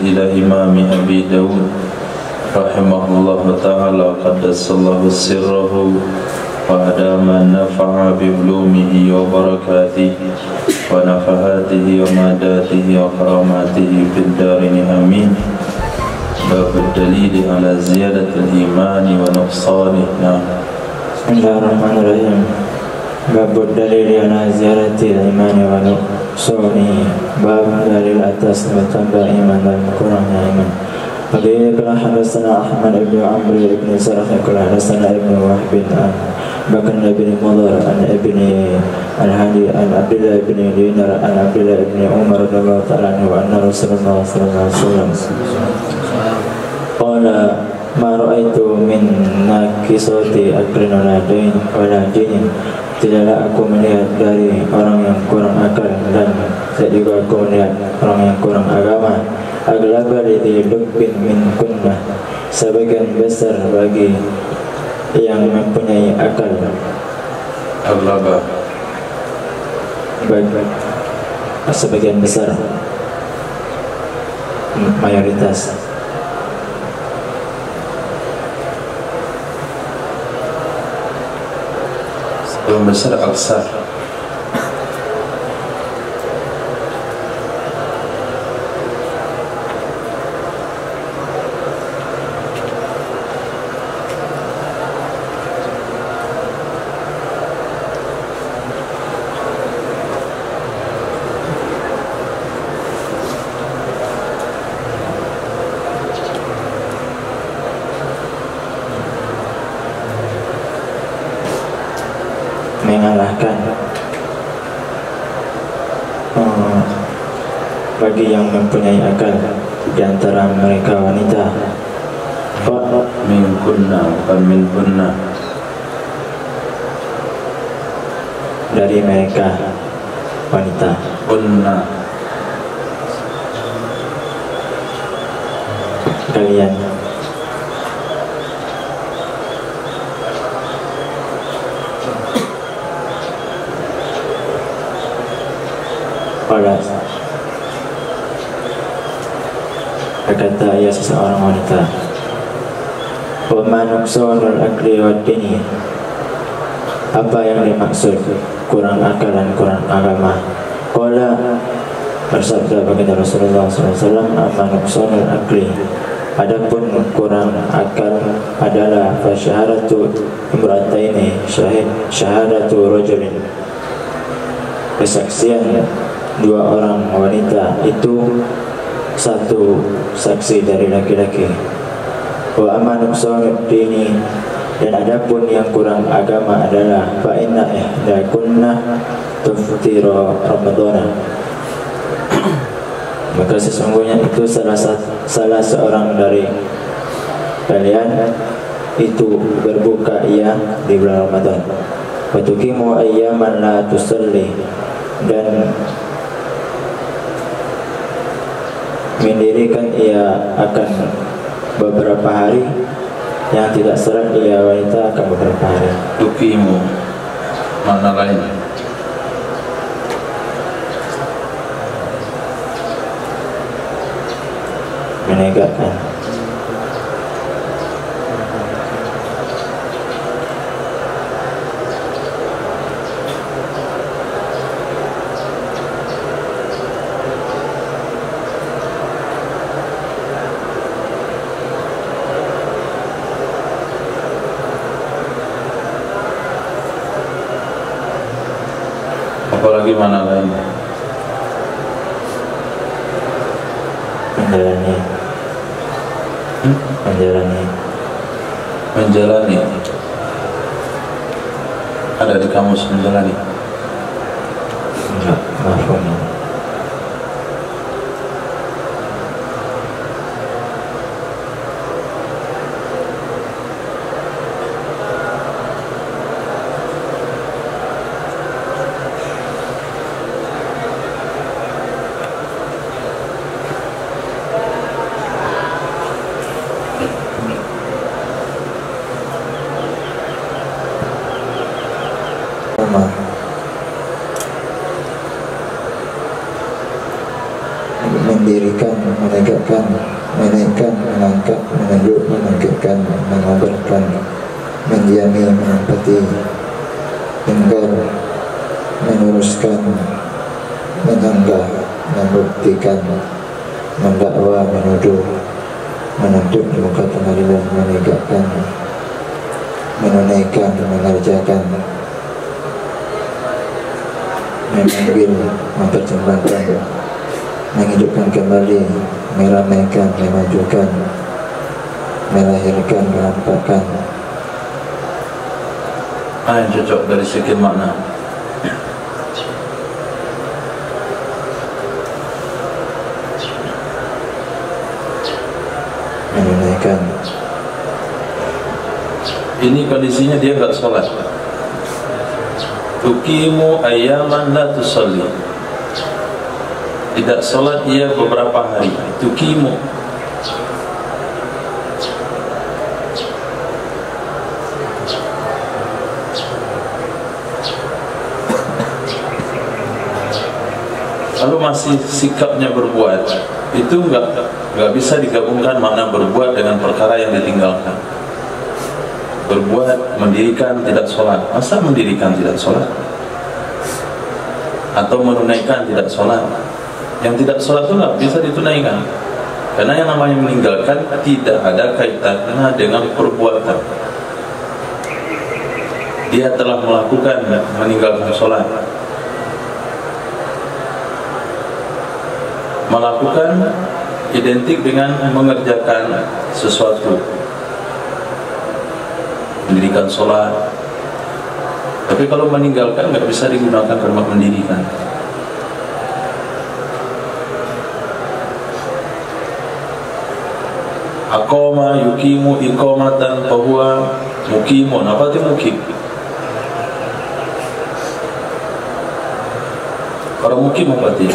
إلى إمام أبي داود رحمه الله تعالى قدس الله سره وأدام النفع بعلومه وبركاته ونفحاته ومداته وكراماته في الدارين آمين. باب الدليل على زيادة الإيمان ونقصانه. بسم الله الرحمن الرحيم. باب الدليل على زيادة الإيمان ونقصانه. باب dalil atas bertambah iman dan kurangnya iman. Bagi حدثنا أحمد بن عمرو بن سرح قال حدثنا ابن وهب عن بكر بن مضر عن ابن الهادي عن عبد الله بن دينار عن عبد الله بن عمر رضي الله تعالى عنه أن رسول الله صلى الله عليه وسلم قال ما رأيت من ناقصات أكل ولا دين. Tidaklah aku melihat dari orang yang kurang akal dan tidak juga aku melihat orang yang kurang agama. Aglaba lidhi lubbin min kunnah, sebagian besar bagi yang mempunyai akal. Aglaba bagi sebagian besar, mayoritas. Yang besar aksar. Mengalahkan bagi yang mempunyai akal di antara mereka wanita. Min kunna bukan min kunna. Dari mereka wanita. Kunna Kalian. Berkata ia seseorang wanita, wa ma nuqsanul akli wad dini. Apa yang dimaksud kurang akal dan kurang agama? Qala, bersabda baginda Rasulullah SAW, amma nuqsanul akli, adapun kurang akal adalah fasyahadatu imrataini syahadatu rajulin, kesaksian dua orang wanita itu satu saksi dari laki-laki. Wa amma nuqsanud dini, dan adapun yang kurang agama adalah fa inna ihdakunna tuftira ramadhana, maka sesungguhnya itu salah seorang dari kalian itu berbuka ia di bulan Ramadan. Wa tuqimu ayyaman la tusalli, dan mendirikan ia akan beberapa hari yang tidak salat ia wanita akan beberapa hari. Tukimu mana lain? Menegakkan. Apalagi mana lain? Menjalani. Ada di kamus menjalani? Enggak, maafkan. mendirikan, menegakkan, menaikkan, mengangkat, menunjuk, menangkitkan, mengobarkan, mendiami, menempati, tinggal, meneruskan, menyanggah, membuktikan, mendakwa, menuduh, menuntut di muka pengadilan, menegakkan, menunaikan, mengerjakan, memanggil, mempertimbangkan, menghidupkan kembali, meramaikan, memajukan, melahirkan, menampakkan. Yang cocok dari segi makna. Menunaikan. Ini kondisinya dia enggak sholat. Tuqimu ayyaman la tusalli. Tidak sholat ia beberapa hari. Tuqimu. Lalu masih sikapnya berbuat, itu enggak bisa digabungkan makna berbuat dengan perkara yang ditinggalkan. Berbuat, mendirikan, tidak sholat. Masa mendirikan tidak sholat? Atau menunaikan tidak sholat? Yang tidak sholat itu enggak bisa ditunaikan, karena yang namanya meninggalkan tidak ada kaitannya dengan perbuatan. Dia telah melakukan meninggalkan sholat. Melakukan identik dengan mengerjakan sesuatu, mendirikan sholat. Tapi kalau meninggalkan nggak bisa digunakan kalimat mendirikan. Aqama yuqimu iqamatan fahuwa muqimun. Apa itu muqim? Orang muqim apa itu?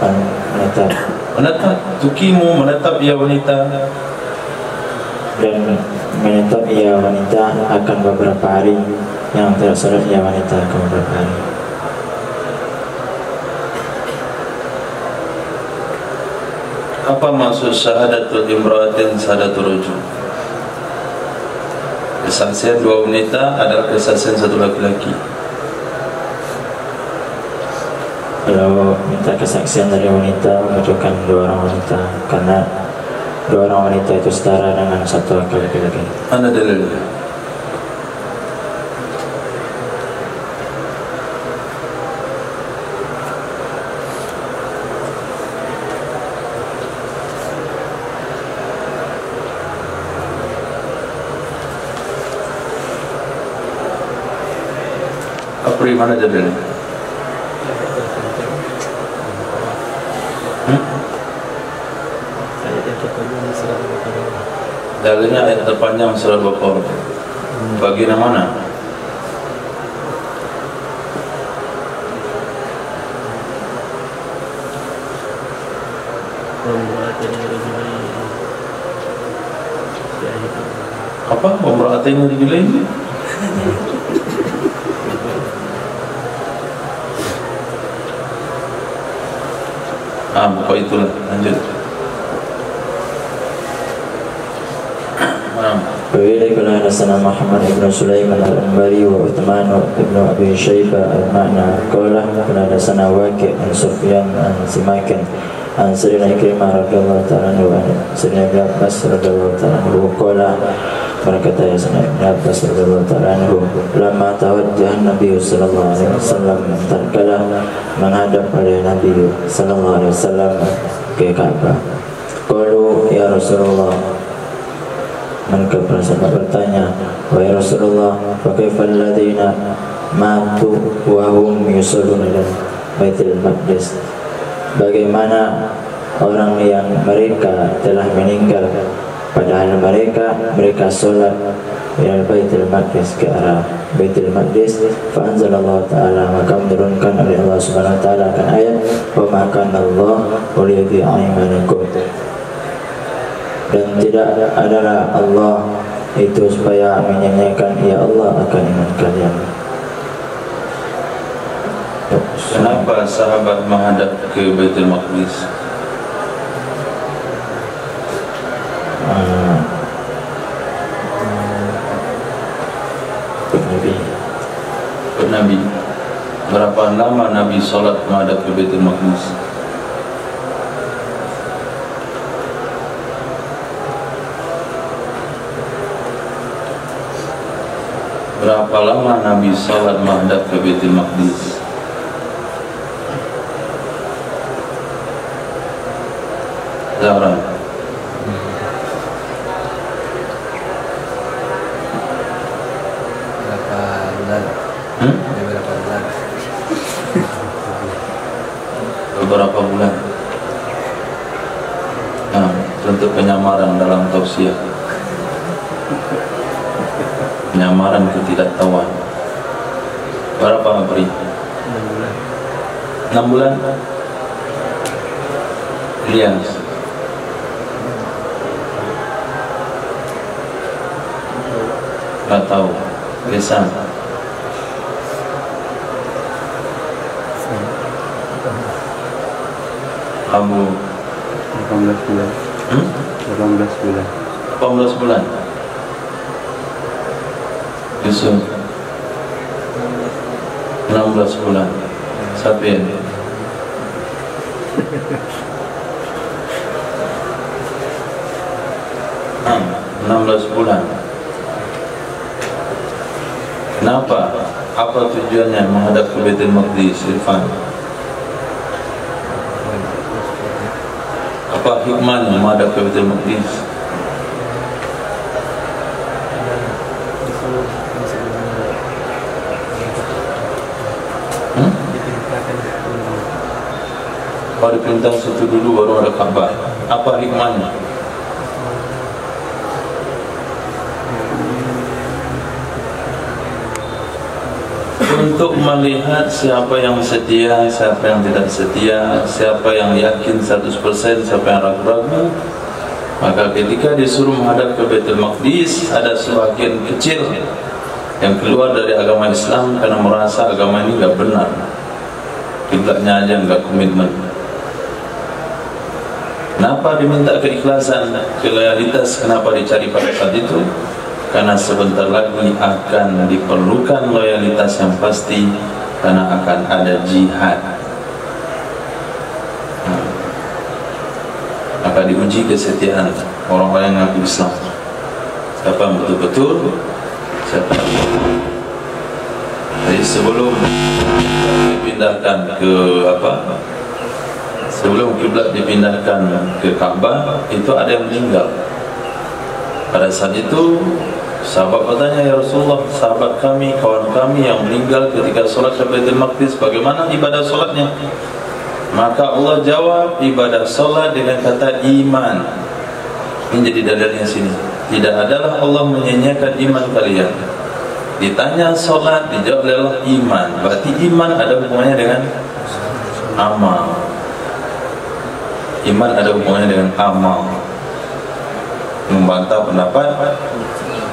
Menetap. Menetap. Tuqimu, menetap ia wanita. Dan menetap ia wanita akan beberapa hari, yang tidak sholat ia wanita akan beberapa hari. Apa maksud syahadatul imra'atin syahadatul rajul? Kesaksian dua wanita adalah kesaksian satu laki-laki. Kalau minta kesaksian dari wanita, membutuhkan dua orang wanita, karena dua orang wanita itu setara dengan satu laki-laki. Mana dalilnya? Apri, mana dalilnya? Dalilnya ayat terpanjang surah Al-Baqarah. Bagian mana? Apa? Umra'atain rajulain? Buka itulah. Lanjut. وإليك حدثنا محمد بن سليمان الأنباري وعثمان بن أبي شيبة المعنى قال حدثنا واقع عن سفيان عن سماك عن سيدنا إكرمة رضي الله تعالى عنه عن سيدنا ابن عباس رضي الله تعالى عنه قال berkata ya Sayyidina Ibn Abbas radhiyallahu ta'ala anhu, lama tawajjah Nabi sallallahu alaihi wasallam, tatkala menghadap oleh Nabi sallallahu alaihi wasallam ke Ka'bah. Qalu ya Rasulullah, mereka para sahabat bertanya, wahai Rasulullah, bagaimana alladziina matu wa hum yusalluna ila Baitul Maqdis? Bagaimana orang yang mereka telah meninggal padahal mereka sholat ila Baitul Maqdis, ke arah Baitul Maqdis. Fa anzalallahu ta'ala, maka menurunkan oleh Allah Subhanahu wa ta'ala akan ayat, wa ma kana Allah liyudhi'a imanakum, dan tidak adalah Allah itu supaya menyanyiakan ya Allah akan iman kalian. Kenapa sahabat menghadap ke Baitul Maqdis? Nabi, berapa lama Nabi sholat menghadap ke Baitul Maqdis? Berapa lama Nabi sholat menghadap ke Baitul Maqdis? Zahra. Berapa bulan? Berapa bulan? Beberapa bulan. Nah, bentuk penyamaran dalam tausiah. Penyamaran ketidaktahuan. Berapa beri? 6 bulan. Lians. Gak tahu. Lisan. Abu 18 bulan. 18 bulan. 18 bulan. Yusuf 16 bulan. Sabian 16 bulan. Kenapa? Apa tujuannya menghadap ke Baitul Maqdis, Irfan? Apa hikmahnya menghadap ke Baitul Maqdis? Baru perintah situ dulu baru ada Ka'bah. Apa hikmahnya? Untuk melihat siapa yang setia, siapa yang tidak setia, siapa yang yakin 100%, siapa yang ragu-ragu. Maka ketika disuruh menghadap ke Baitul Maqdis, ada sebagian kecil yang keluar dari agama Islam karena merasa agama ini enggak benar, kiblatnya aja enggak komitmen. Kenapa diminta keikhlasan, loyalitas? Kenapa dicari pada saat itu? Karena sebentar lagi akan diperlukan loyalitas yang pasti, karena akan ada jihad. Maka diuji kesetiaan orang-orang yang mengaku Islam. Siapa yang betul-betul, siapa yang betul. Jadi sebelum dipindahkan ke sebelum kiblat dipindahkan ke Ka'bah, itu ada yang meninggal. Pada saat itu sahabat bertanya, ya Rasulullah, sahabat kami, kawan kami yang meninggal ketika sholat ke Baitul Maqdis, bagaimana ibadah sholatnya? Maka Allah jawab, ibadah sholat dengan kata iman. Ini jadi dalilnya sini. Tidak adalah Allah menyanyiakan iman kalian. Ditanya sholat, dijawab adalah iman. Berarti iman ada hubungannya dengan amal. Iman ada hubungannya dengan amal. Membantah pendapat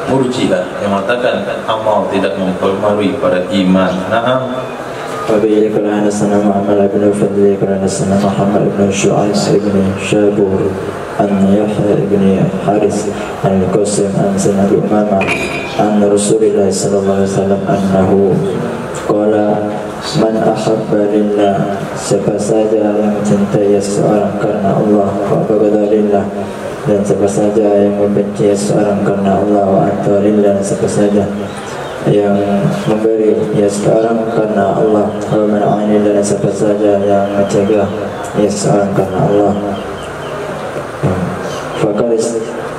Murji'ah yang mengatakan amal tidak mempengaruhi pada iman. Nah, وبه يقول حدثنا معمر بن فضل يقول حدثنا محمد بن شعيب بن شابور عن يحيى بن حارث عن القاسم عن سيدنا أمامة عن رسول الله صلى الله عليه وسلم أنه قال man ahabba lillah, siapa saja yang mencintai seorang karena Allah wa bagada lillah, dan siapa saja yang membenci seorang karena Allah wa anta lillah, dan siapa saja yang memberi seorang karena Allah wa man'ani, dan siapa saja yang mencegah seorang karena Allah, faqad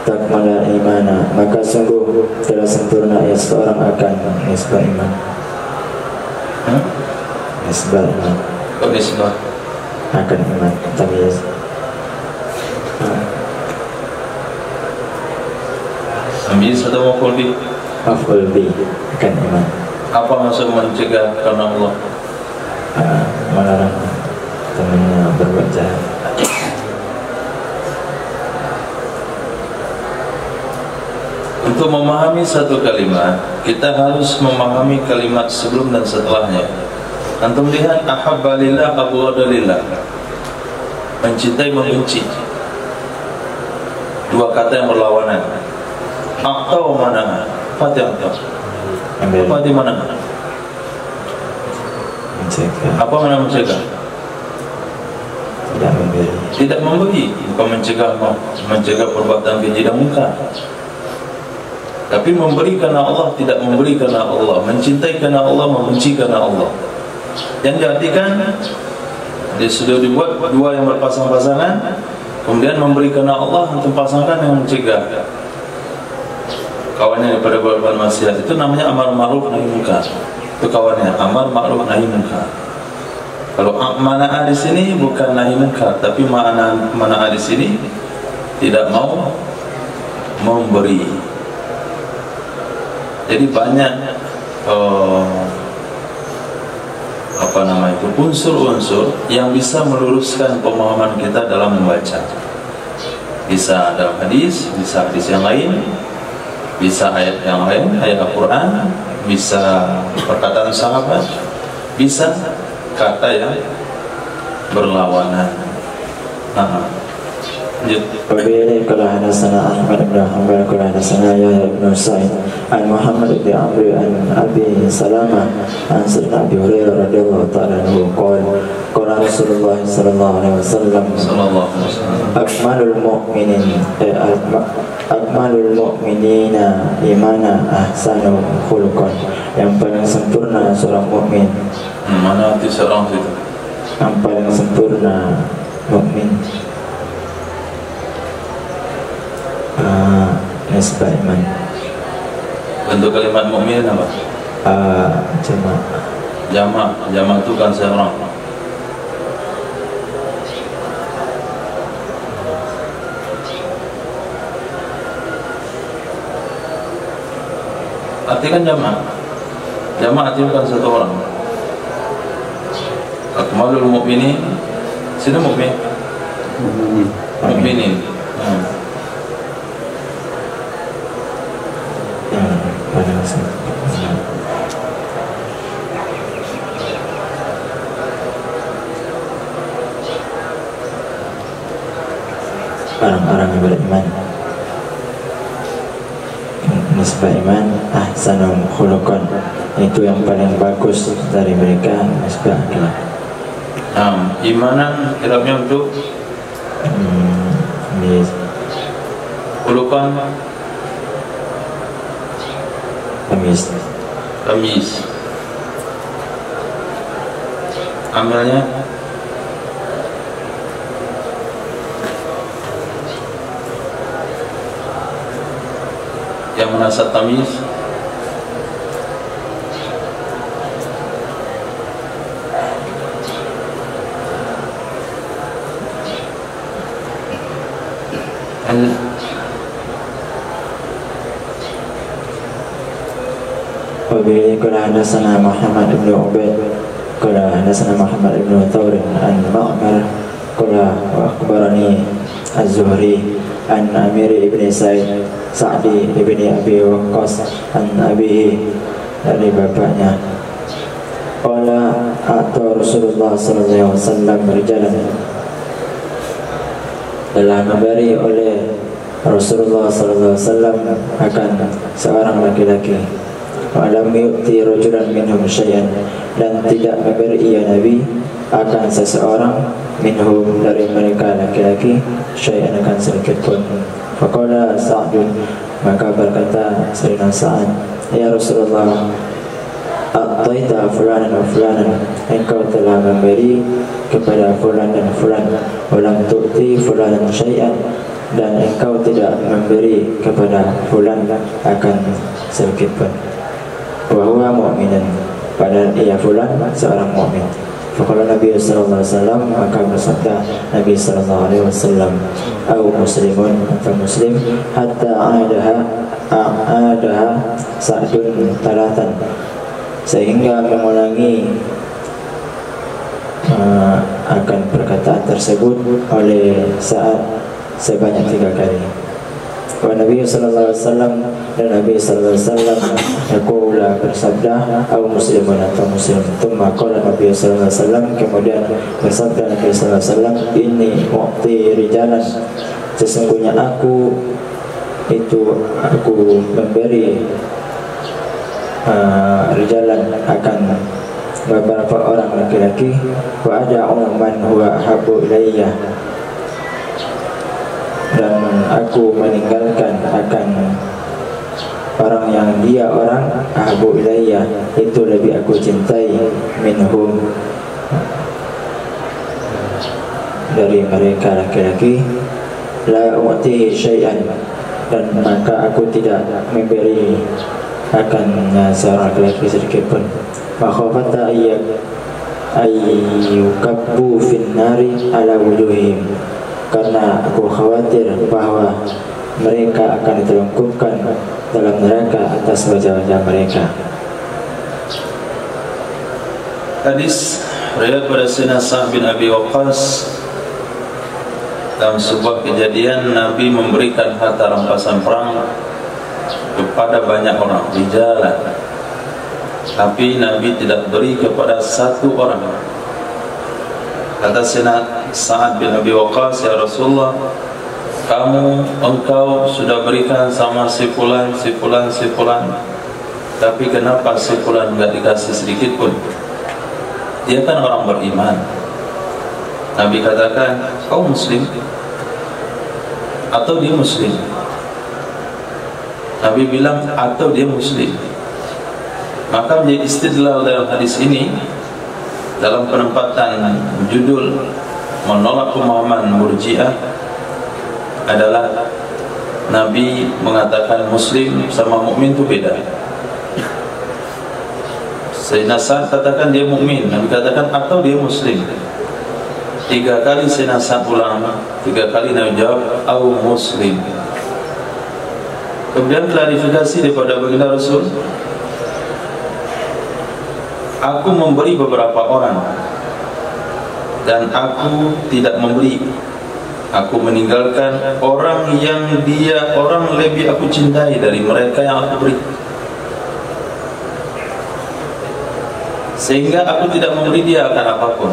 takmala imana, maka sungguh telah sempurna seorang akan nisbah iman. Nisbah iman. Oh, nisbah akan iman, tamyiz. Tamyiz atau maf'ul bih? Maf'ul bih, akan iman. Apa maksud mencegah karena Allah? Melarang temannya berbuat jahat. Untuk memahami satu kalimat, kita harus memahami kalimat sebelum dan setelahnya. Antum lihat ahabba lillah abghada lillah. Mencintai, membenci. Dua kata yang berlawanan. Akta wa mana? Fatih akta. Fatih mana? Mencegah. Apa mana mencegah? Tidak memberi. Tidak memberi. Bukan mencegah perbuatan keji dan munkar. Tapi memberi karena Allah, tidak memberi karena Allah. Mencintai karena Allah, membenci karena Allah. Yang diartikan dia sudah dibuat dua yang berpasang-pasangan, kemudian memberi karena Allah untuk pasangkan yang mencegah kawannya daripada berbuat maksiat. Itu namanya amar ma'ruf nahi munkar. Itu kawannya amar ma'ruf nahi munkar. Kalau mana'ah di sini bukan nahi munkar, tapi mana'ah di sini tidak mau memberi. Jadi banyak unsur-unsur yang bisa meluruskan pemahaman kita dalam membaca. Bisa dalam hadis, bisa hadis yang lain, bisa ayat yang lain, ayat Al-Quran, bisa perkataan sahabat, bisa kata yang berlawanan. وبه قال حدثنا أحمد بن حنبل قال حدثنا يحيى بن سعيد عن محمد بن عمرو عن أبي سلمة عن سيدنا أبي هريرة رضي الله تعالى عنه قال قال رسول الله صلى الله عليه وسلم أكمل المؤمنين إيمانا أحسنهم خلقا. Yang paling sempurna seorang mukmin. Mana arti seorang itu? Yang paling sempurna mukmin. Nisbah iman. Bentuk kalimat mukmin apa? Jamak itu kan seorang. Artikan jamak artinya bukan satu orang. Akmalul mu'minin, sini mukmin. Mukminin. Orang-orang yang beriman. Nisbah iman ahsanum khuluqan, itu yang paling bagus dari mereka nisbah akhlak. Imanan kirapnya untuk khuluqan Kamis. Amalnya yang menasat tamis. Wabihi qala hadatsana Muhammad bin Ubaid qala hadatsana Muhammad bin Thawr an Ma'mar qala wa akhbarani Az-Zuhri an Amir ibn Sa'di ibn Abi Waqqas an abihi, dari bapaknya, qala atau Rasulullah sallallahu alaihi wasallam rijalan, telah memberi oleh Rasulullah sallallahu alaihi wasallam akan seorang laki-laki. Walam yu'ti rajulan minhum syai'an, dan tidak memberi ya Nabi akan seseorang minhum, dari mereka laki-laki, syai'an, akan sedikit pun. Faqala Sa'dun, maka berkata Sayyidina Sa'ad, ya Rasulullah, a'taita fulanan wa fulanan, engkau telah memberi kepada fulan dan fulan, walam tu'ti fulanan syai'an, dan engkau tidak memberi kepada fulan akan sedikit pun. Wa huwa mu'minun, padahal ia fulan seorang mukmin. Faqala Nabi sallallahu alaihi wasallam, maka bersabda Nabi sallallahu alaihi wasallam, au muslimun, atau muslim, hatta adaha Sa'dun talatan, sehingga mengulangi akan perkataan tersebut oleh Sa'ad sebanyak 3 kali. Wa Nabi sallallahu alaihi wasallam, dan Nabi sallallahu alaihi wasallam yaqulu bersabda, au muslimun atau muslim. Tsumma qala Nabi sallallahu alaihi wasallam, kemudian bersabda Nabi sallallahu alaihi wasallam, ini mu'ti rijalan, sesungguhnya aku memberi rijalan akan beberapa orang laki-laki, wa ada man huwa habu ilayya, dan aku meninggalkan akan orang yang dia orang habu ilayya, itu lebih aku cintai, minhum, dari mereka laki-laki, la u'tihi syai'an, dan maka aku tidak memberi akan seorang laki-laki sedikit pun, makhafata ayyukabbu fin nari ala wujuhim, karena aku khawatir bahwa mereka akan ditelungkupkan dalam neraka atas wajah-wajah mereka. Hadis riwayat pada Sayyidina Sa'ad bin Abi Waqqas. Dalam sebuah kejadian, Nabi memberikan harta rampasan perang kepada banyak orang di jalan, tapi Nabi tidak beri kepada satu orang. Kata Sayyidina Sa'ad bin Abi Waqqas, ya Rasulullah, engkau sudah berikan sama si fulan, tapi kenapa si fulan enggak dikasih sedikit pun? Dia kan orang beriman. Nabi katakan, kau muslim atau dia muslim? Nabi bilang, atau dia muslim. Maka menjadi istidlal dalam hadis ini, dalam penempatan judul menolak pemahaman Murji'ah, adalah Nabi mengatakan muslim sama mukmin itu beda. Sayyidina Sa'ad katakan dia mukmin, Nabi katakan atau dia muslim. 3 kali Sayyidina Sa'ad ulang, 3 kali Nabi jawab au muslim. Kemudian klarifikasi daripada baginda Rasul, aku memberi beberapa orang dan aku tidak memberi, aku meninggalkan orang yang dia orang lebih aku cintai dari mereka yang aku beri, sehingga aku tidak memberi dia akan apapun.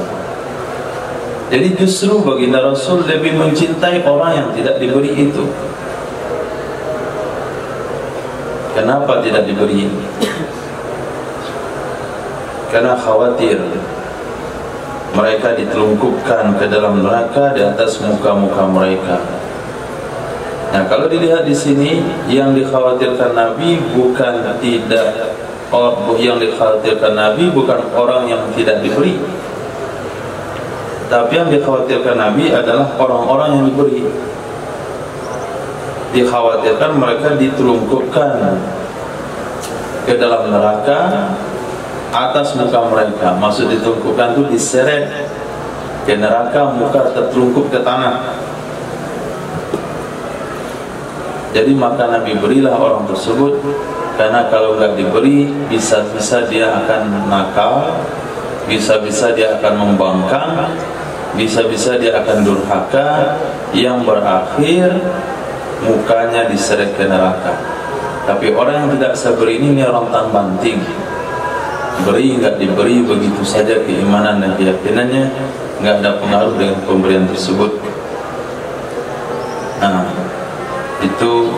Jadi justru baginda Rasul lebih mencintai orang yang tidak diberi itu. Kenapa tidak diberi? Karena khawatir mereka ditelungkupkan ke dalam neraka di atas muka-muka mereka. Nah, kalau dilihat di sini, yang dikhawatirkan Nabi bukan orang yang tidak diberi, tapi yang dikhawatirkan Nabi adalah orang-orang yang diberi. Dikhawatirkan mereka ditelungkupkan ke dalam neraka atas muka mereka. Maksud ditelungkupkan itu diseret ke neraka, muka tertelungkup ke tanah. Jadi maka Nabi berilah orang tersebut, karena kalau enggak diberi, bisa-bisa dia akan nakal, bisa-bisa dia akan membangkang, bisa-bisa dia akan durhaka, yang berakhir mukanya diseret ke neraka. Tapi orang yang tidak sabar ini orang tan banting, beri enggak diberi begitu saja, keimanan dan keyakinannya enggak ada pengaruh dengan pemberian tersebut. Nah, itu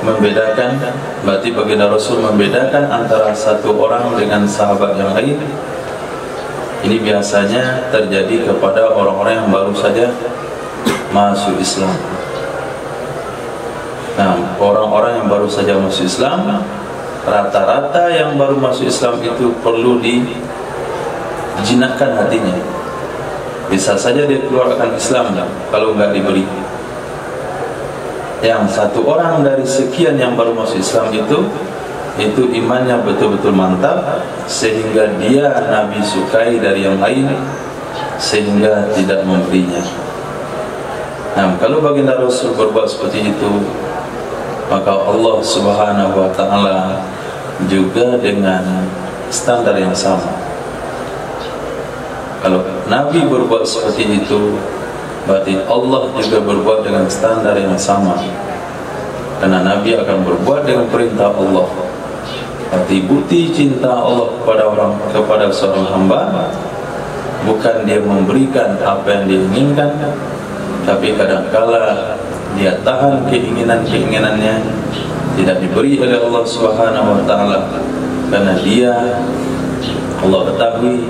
membedakan, berarti baginda Rasul membedakan antara satu orang dengan sahabat yang lain. Ini biasanya terjadi kepada orang-orang yang baru saja masuk Islam. Nah, orang-orang yang baru saja masuk Islam, rata-rata yang baru masuk Islam itu perlu dijinakkan hatinya. Bisa saja dia keluarkan Islam kalau enggak diberi. Yang satu orang dari sekian yang baru masuk Islam itu imannya betul-betul mantap, sehingga dia Nabi sukai dari yang lain, sehingga tidak memberinya. Nah, kalau baginda Rasul berbuat seperti itu, maka Allah Subhanahu wa ta'ala juga dengan standar yang sama. Kalau Nabi berbuat seperti itu, berarti Allah juga berbuat dengan standar yang sama, karena Nabi akan berbuat dengan perintah Allah. Berarti bukti cinta Allah kepada seorang hamba bukan dia memberikan apa yang diinginkan, tapi kadangkala dia tahan keinginannya tidak diberi oleh Allah Subhanahu wa taala, karena Allah ketahui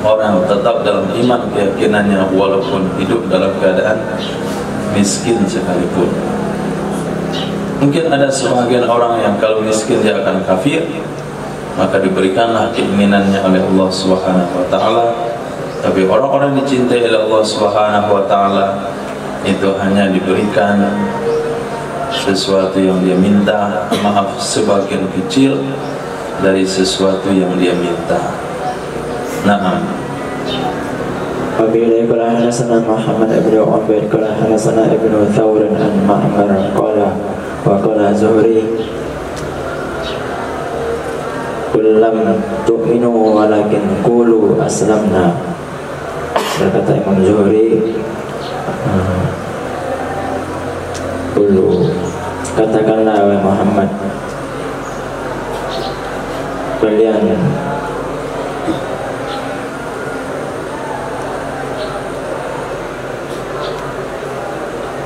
orang tetap dalam iman keyakinannya walaupun hidup dalam keadaan miskin sekalipun. Mungkin ada sebagian orang yang kalau miskin dia akan kafir, maka diberikanlah keinginannya oleh Allah Subhanahu wa taala. Tapi orang-orang dicintai oleh Allah Subhanahu wa taala itu hanya diberikan sesuatu yang dia minta, maaf, sebagian kecil dari sesuatu yang dia minta. Naam. Wabillahi qala hadatsana Muhammad ibn Ubaid qala hadatsana Ibnu Thawr an Ma'mar qala wa qala Zuhri kullam tu'minu walakin qulu aslamna. Berkata Imam Zuhri, katakanlah wahai Muhammad,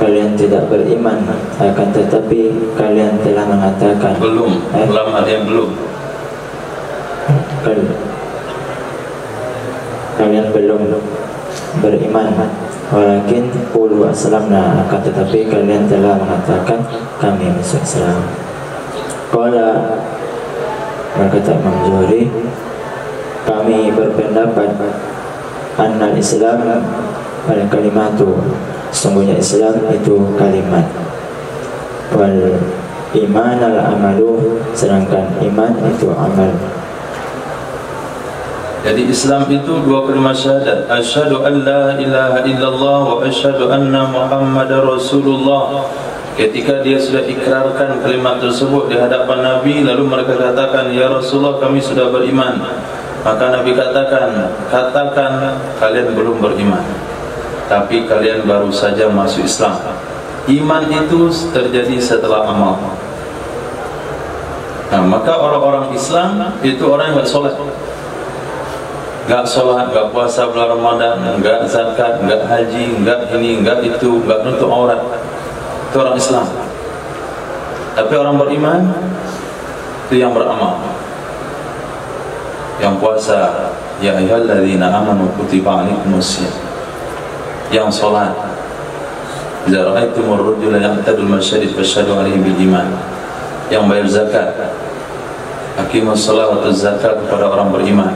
kalian tidak beriman, akan tetapi kalian telah mengatakan belum, lam ada yang belum. Kalian belum beriman, walakin qulu aslamna, akan tetapi kalian telah mengatakan kami masuk Islam. Qala, berkata Imam Zuhri, kami berpendapat annal Islam al kalimatu, sesungguhnya Islam itu kalimat, wal iman al amalu, sedangkan iman itu amal. Jadi Islam itu dua kalimat syahadat, asyhadu an la ilaha illallah wa asyhadu anna Muhammadar Rasulullah. Ketika dia sudah ikrarkan kalimat tersebut di hadapan Nabi, lalu mereka katakan, ya Rasulullah, kami sudah beriman. Maka Nabi katakan kalian belum beriman, tapi kalian baru saja masuk Islam. Iman itu terjadi setelah amal. Nah, maka orang-orang Islam itu orang yang gak sholat, gak puasa bulan Ramadan, gak zakat, gak haji, gak ini, gak itu, gak nutup aurat. Itu orang Islam. Tapi orang beriman itu yang beramal, yang puasa, ya ayyuhalladzina amanu kutiba alaikumus syiyam, yang sholat, idza ra'aitumur rajula ya'tadul masjid fashhadu alaihi bil iman, yang bayar zakat, aqimus shalah wa atuz zakat, kepada orang beriman.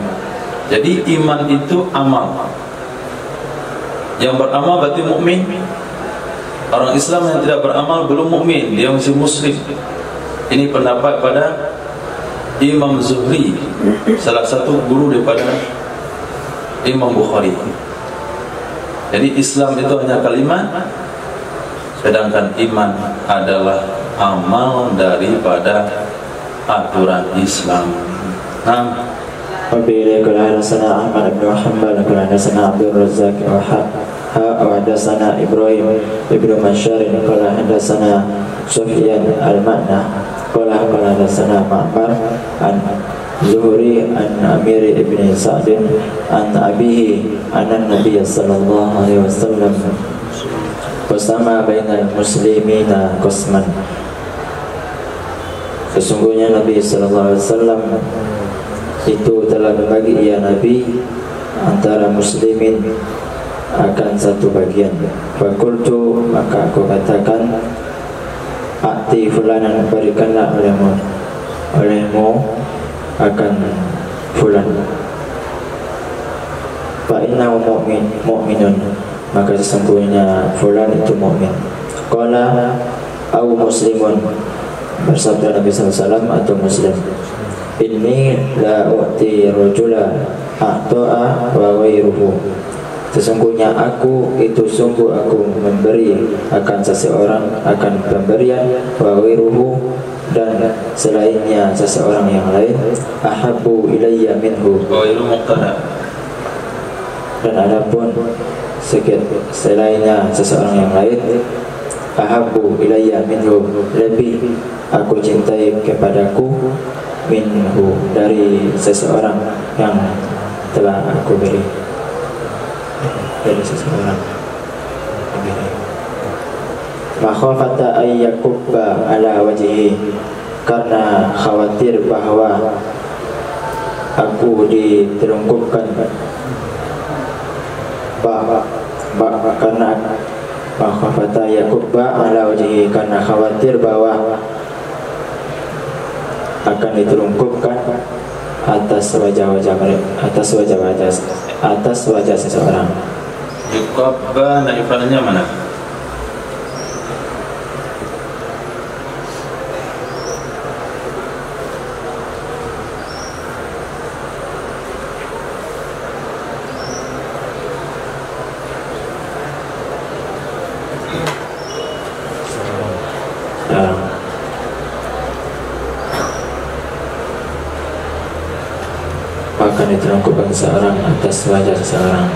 Jadi iman itu amal. Yang beramal berarti mukmin. Orang Islam yang tidak beramal belum mukmin, dia masih musyrik. Ini pendapat pada Imam Zuhri, salah satu guru daripada Imam Bukhari. Jadi Islam itu hanya kalimat, sedangkan iman adalah amal daripada aturan Islam. Nah, Wabillahi qala hadatsana Ahmad bin Hanbal qala hadatsana Abdul Razzaq wa hadatsana Ibrahim ibnu Mansyar qala hadatsana Sufyan al-Ma'na qala hadatsana Ma'mar an Zuhri an Amir ibn Sa'd an abihi anna Nabiy sallallahu alaihi wasallam qasama bainal muslimina qasman. Sesungguhnya Nabi sallallahu alaihi wasallam itu telah membagi, ya Nabi, antara muslimin akan satu bagian. Fakultu, maka aku katakan, a'ti fulanan, berikanlah olehmu akan fulan. Fa innahu mu'minun, maka sesungguhnya fulan itu mukmin. Qala au muslimun, bersabda Nabi SAW, atau muslim. Inni la u'ti rajula a'ta'a wa ghairuhu, sesungguhnya aku memberi akan seseorang akan pemberian, wa ghairuhu, dan selainnya seseorang yang lain, ahabbu ilayya minhu, dan adapun selainnya seseorang yang lain, ahabbu ilayya minhu, lebih aku cintai kepadaku, minhu, dari seseorang yang telah aku beri, dari seseorang beri. Makhafata ayyakubba ala wajhi, karena khawatir bahwa aku diterungkupkan, karena makhafata yakubba ala wajhi, karena khawatir bahwa akan diterungkupkan atas wajah seseorang. Yakubba, naifalnya mana? Akan diterungkupkan seseorang atas wajah seseorang.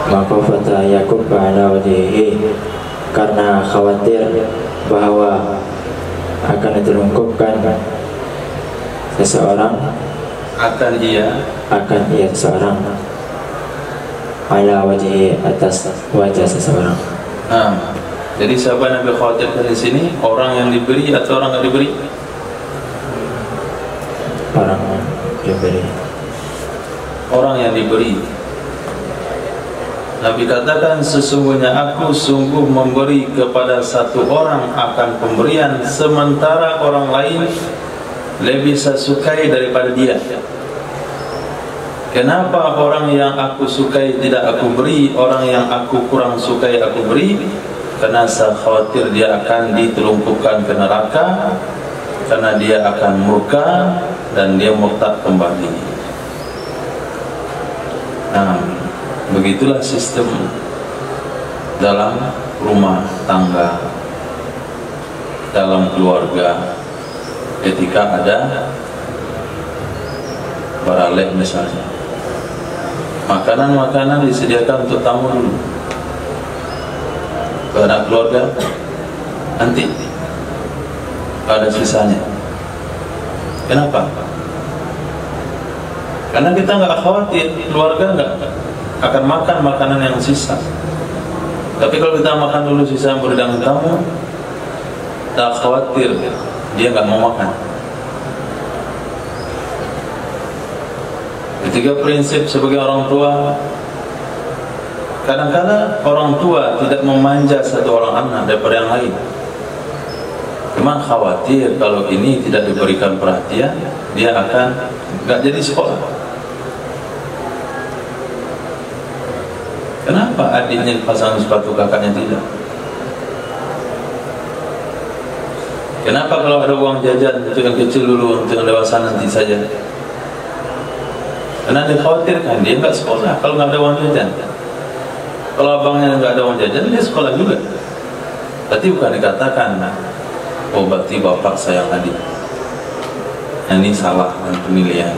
Makhafata yakubba ala wajhihi, karena khawatir bahwa akan diterungkupkan seseorang, akan ia seseorang, ala wajhihi, atas wajah seseorang. Jadi siapa yang Nabi khawatirkan di sini? Orang yang diberi atau orang yang diberi? Orang yang diberi. Orang yang diberi. Nabi katakan, sesungguhnya aku sungguh memberi kepada satu orang akan pemberian, sementara orang lain lebih saya sukai daripada dia. Kenapa orang yang aku sukai tidak aku beri, orang yang aku kurang sukai aku beri? Karena saya khawatir dia akan ditelungkupkan ke neraka, karena dia akan murka dan dia murtad kembali. Nah, begitulah sistem dalam rumah tangga, dalam keluarga. Ketika ada baralek misalnya, makanan-makanan disediakan untuk tamu dulu, ke anak keluarga nanti ada sisanya. Kenapa? Karena kita nggak khawatir keluarga nggak akan makan makanan yang sisa. Tapi kalau kita makan dulu sisa berdang tamu, tak khawatir dia nggak mau makan. Ketiga prinsip sebagai orang tua. Kadang-kadang orang tua tidak memanja satu orang anak daripada yang lain. Cuma khawatir kalau ini tidak diberikan perhatian, dia akan nggak jadi sekolah. Kenapa adiknya pasang sepatu, kakaknya tidak? Kenapa kalau ada uang jajan untuk yang kecil dulu, untuk yang dewasa nanti saja? Karena dikhawatirkan dia nggak sekolah kalau nggak ada uang jajan. Kalau abangnya nggak ada uang jajan, dia sekolah juga. Berarti bukan dikatakan, oh berarti bapak sayang adik. Ini salah dan penilaian.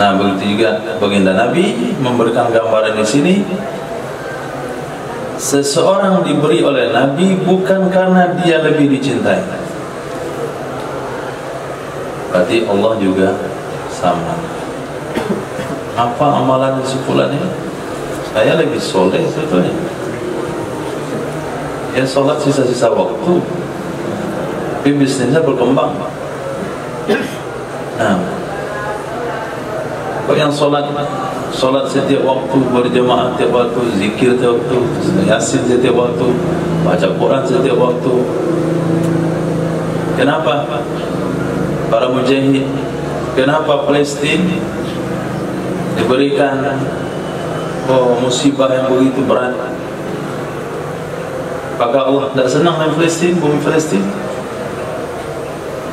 Nah, begitu juga baginda Nabi memberikan gambaran di sini. Seseorang diberi oleh Nabi bukan karena dia lebih dicintai. Berarti Allah juga sama. Apa amalan kesimpulan ini? Saya lebih soleh sebetulnya. Ya sholat sisa-sisa waktu, tapi bisnisnya berkembang. Nah, kok yang sholat setiap waktu, berjemaah setiap waktu, zikir setiap waktu, yasin setiap waktu, baca Quran setiap waktu. Kenapa? Para mujahid, kenapa Palestina diberikan musibah yang begitu berat? Apakah Allah tidak senang dengan Palestina, bumi Palestina?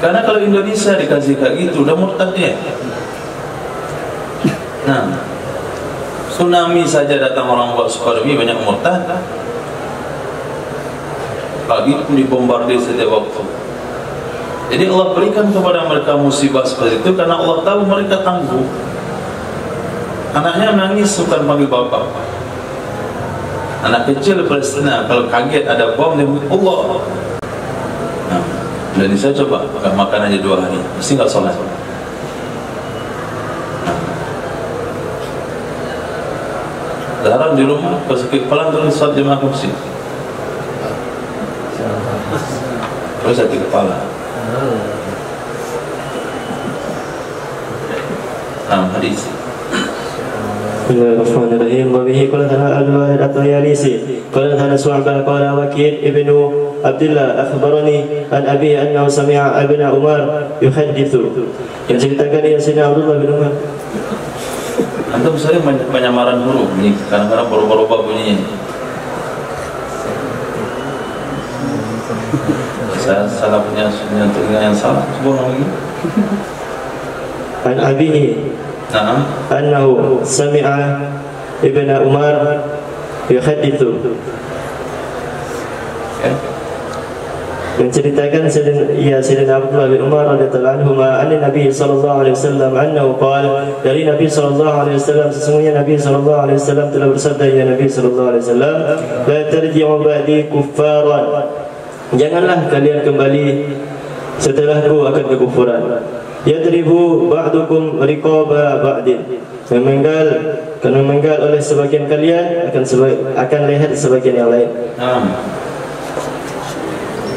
Karena kalau Indonesia dikasih kayak gitu, udah murtad dia. Nah, tsunami saja datang orang buat tsunami, banyak murtad. Lagi pun dibombardir setiap waktu. Jadi Allah berikan kepada mereka musibah seperti itu karena Allah tahu mereka tangguh. Anaknya nangis bukan panggil bapak. Anak kecil Palestina kalau kaget ada bom dia bilang Allah. Nah, dan saya coba gak makan aja 2 hari, mesti gak sholat. Larang di rumah, pas sakit kepala turun sholat jemaah ke masjid. Terus sakit kepala. Hadis. Bismillahirrahmanirrahim. Wa bihi qala ta'ala al-Wahid at-Tayalisi qala ta'ala Su'bah qala Wakil ibnu Abdullah akhbarani an abi annahu sami'a ibn Umar yuhaddithu. Yang ceritakan dia Sayyidina Abdullah bin Umar. Antum sering penyamaran huruf nih, kadang-kadang berubah-ubah bunyinya. Saya salah punya telinga yang salah, coba lagi. An abihi annahu sami'a ibn Umar yuhaddithu. Menceritakan Sayyidina Abdullah bin Umar radhiyallahu anhu anna Nabi sallallahu alaihi wasallam annahu qala, dari Nabi sallallahu alaihi wasallam sesungguhnya Nabi sallallahu alaihi wasallam telah bersabda, ya Nabi sallallahu alaihi wasallam, la tarji'u ba'di kuffaran, janganlah kalian kembali setelahku akan kekufuran. Yadribu ba'dukum riqaba ba'din, memenggal oleh sebagian kalian akan leher sebagian yang lain.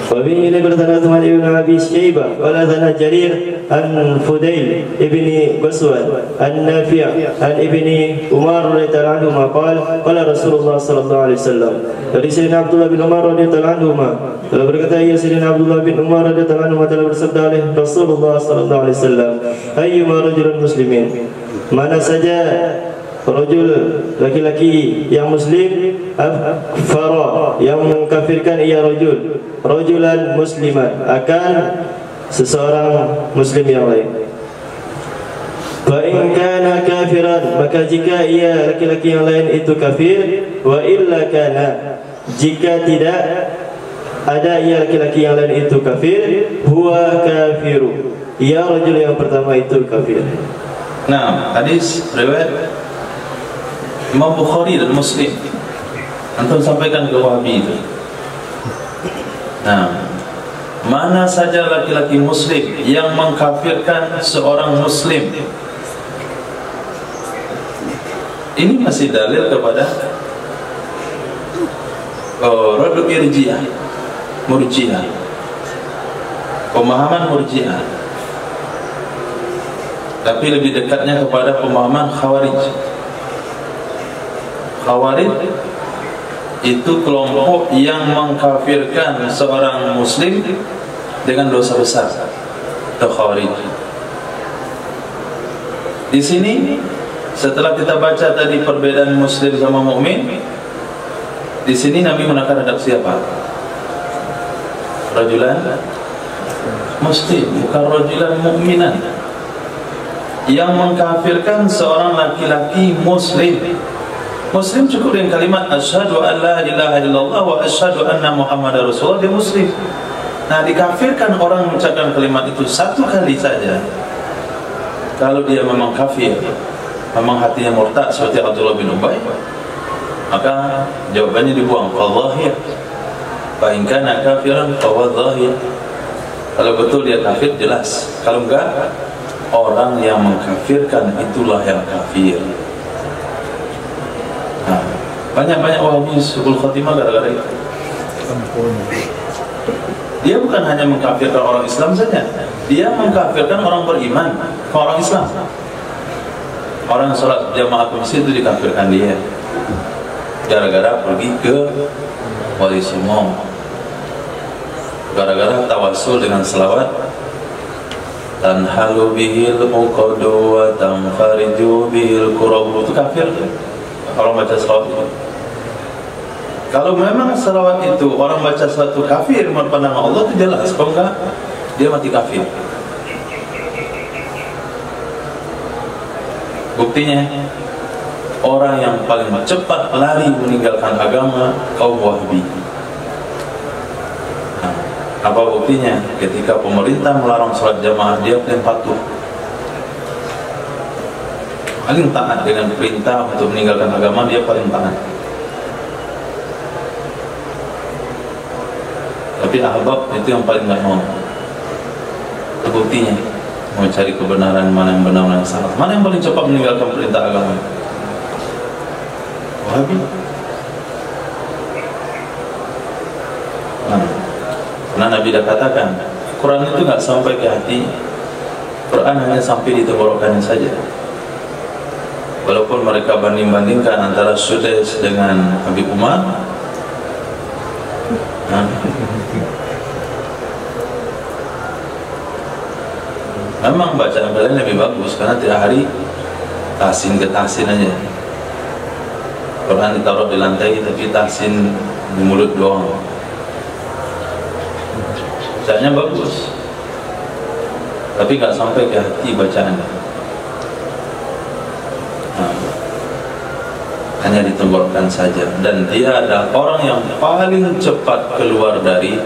Wabihi ini bertanya Uthman ibn Abi Syaibah qala thana Jarir an Fudail ibni Qaswan an Nafi' an ibni Umar radhiyallahu anhu qala qala Rasulullah sallallahu alaihi wasallam, dari Sayyidina Abdullah bin Umar radhiyallahu anhu telah berkata, ya Sayyidina Abdullah bin Umar radhiyallahu anhu telah bersabda oleh Rasulullah sallallahu alaihi wasallam, ayyuma rajulun muslimin, mana saja rajul laki-laki yang muslim, kafara yang mengkafirkan ia rajulan musliman akan seseorang muslim yang lain. Fa in kana kafiran, maka jika ia laki-laki yang lain itu kafir, wa illa kana, jika tidak ada ia laki-laki yang lain itu kafir, huwa kafiru, ia rajul yang pertama itu kafir. Nah, hadis riwayat Imam Bukhari dan Muslim. Antum sampaikan ke Wahabi itu. Nah, mana saja laki-laki muslim yang mengkafirkan seorang muslim, ini masih dalil kepada Radu Irjiyah, Murji'ah, pemahaman Murji'ah, tapi lebih dekatnya kepada pemahaman Khawarij. Khawarij itu kelompok yang mengkafirkan seorang muslim dengan dosa besar. Itu Khawarij. Di sini setelah kita baca tadi perbedaan muslim sama mukmin, di sini Nabi menekan hadap siapa? Rajulan muslim, bukan rajulan mukminan. Yang mengkafirkan seorang laki-laki muslim. Muslim cukup dengan kalimat asyhadu an la ilaha illallah wa asyhadu anna muhammadar rasulullah, dia muslim. Nah, dikafirkan orang mengucapkan kalimat itu 1 kali saja, kalau dia memang kafir, memang hatinya murtad seperti Abdullah bin Ubay, maka jawabannya dibuang, fadhahir. Fa in kana kafiran fadhahir. Kalau betul dia kafir jelas, kalau enggak, orang yang mengkafirkan itulah yang kafir. Nah, banyak-banyak Wahabi suul khatimah gara-gara itu. Dia bukan hanya mengkafirkan orang Islam saja, dia mengkafirkan orang beriman, orang Islam. Orang sholat jamaah ke masjid itu dikafirkan dia, gara-gara pergi ke Wali Songo, gara-gara tawasul dengan selawat tanhalu bihil uqadu wa tanfariju bihil qurabu, itu kafir kalau baca salawat itu. Kalau memang salawat itu orang baca salawat itu kafir menurut pandangan Allah, itu jelas. Kalau enggak, dia mati kafir. Buktinya, orang yang paling cepat lari meninggalkan agama kaum Wahabi. Nah, Apa buktinya? Ketika pemerintah melarang sholat jamaah, dia paling patuh, paling taat dengan perintah untuk meninggalkan agama, dia paling taat. Tapi ahbab itu yang paling nggak mau. Itu buktinya, mau cari kebenaran, mana yang benar, mana yang salah, mana yang paling cepat meninggalkan perintah agama. Wahabi. Karena Nabi dah katakan, Quran itu nggak sampai ke hati, Quran hanya sampai di tenggorokannya saja. Walaupun mereka banding-bandingkan antara Sudais dengan Habib Umar, memang bacaan kalian lebih bagus karena tiap hari tahsin ke tahsin aja. Quran ditaruh di lantai tapi tahsin di mulut doang. Bacaannya bagus, tapi nggak sampai ke hati bacaannya. Hanya ditenggorokan saja. Dan dia adalah orang yang paling cepat keluar dari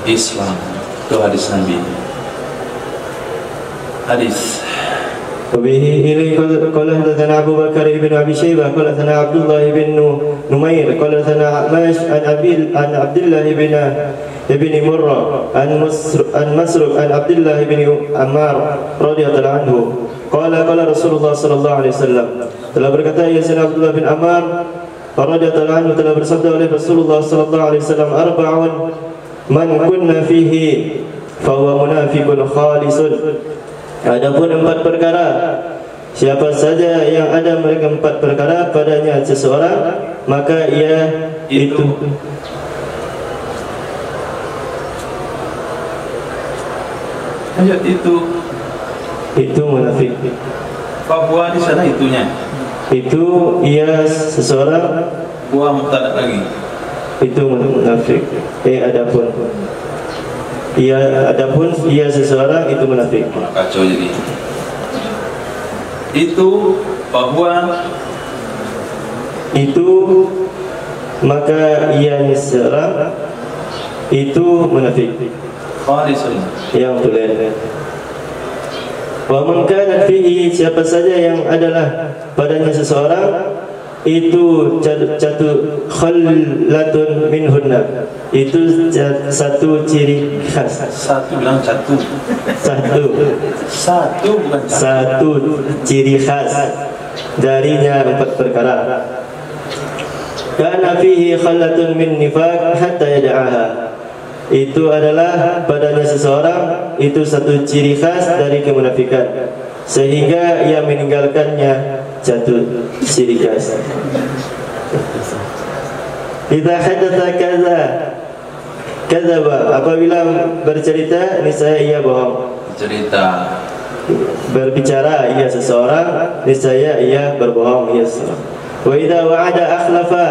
Islam. Itu hadis Nabi. Hadis. وبه إليه قال حدثنا أبو بكر بن أبي شيبة قال حدثنا عبد الله بن نمير قال حدثنا عماش عن عبد الله بن مرة عن مسروق عن عبد الله بن عمار رضي الله عنه قال رسول الله صلى الله عليه وسلم telah berkata Yasin Abdullah bin Ammar radhiyallahu anhu telah bersabda oleh Rasulullah sallallahu alaihi wasallam, arba'un man kunna fihi fa huwa munafiqun khalisun. Adapun 4 perkara, siapa saja yang ada mereka 4 perkara padanya seseorang, maka ia itu ayat itu munafik. bahwa di sana itunya. Itu ia seseorang, Buah mubtada lagi. itu munafik. Adapun ia seseorang itu munafik. Kacau jadi. Itu bahwa itu maka ia seseorang itu munafik. khalisun. Yang tulen. Wa man kana fihi, siapa saja yang adalah padanya seseorang itu satu khallatun minhunna, itu satu ciri khas. Satu bilang satu bukan Satu ciri khas darinya 4 perkara. Kana fihi khallatun min nifaq hatta yad'aha, itu adalah padanya seseorang itu satu ciri khas dari kemunafikan sehingga ia meninggalkannya jatuh ciri khas. Idza hadatsa kadzaba, apabila bercerita niscaya ia bohong. cerita. Berbicara ia seseorang niscaya ia berbohong ia seseorang. Wa idza wa'ada akhlafa,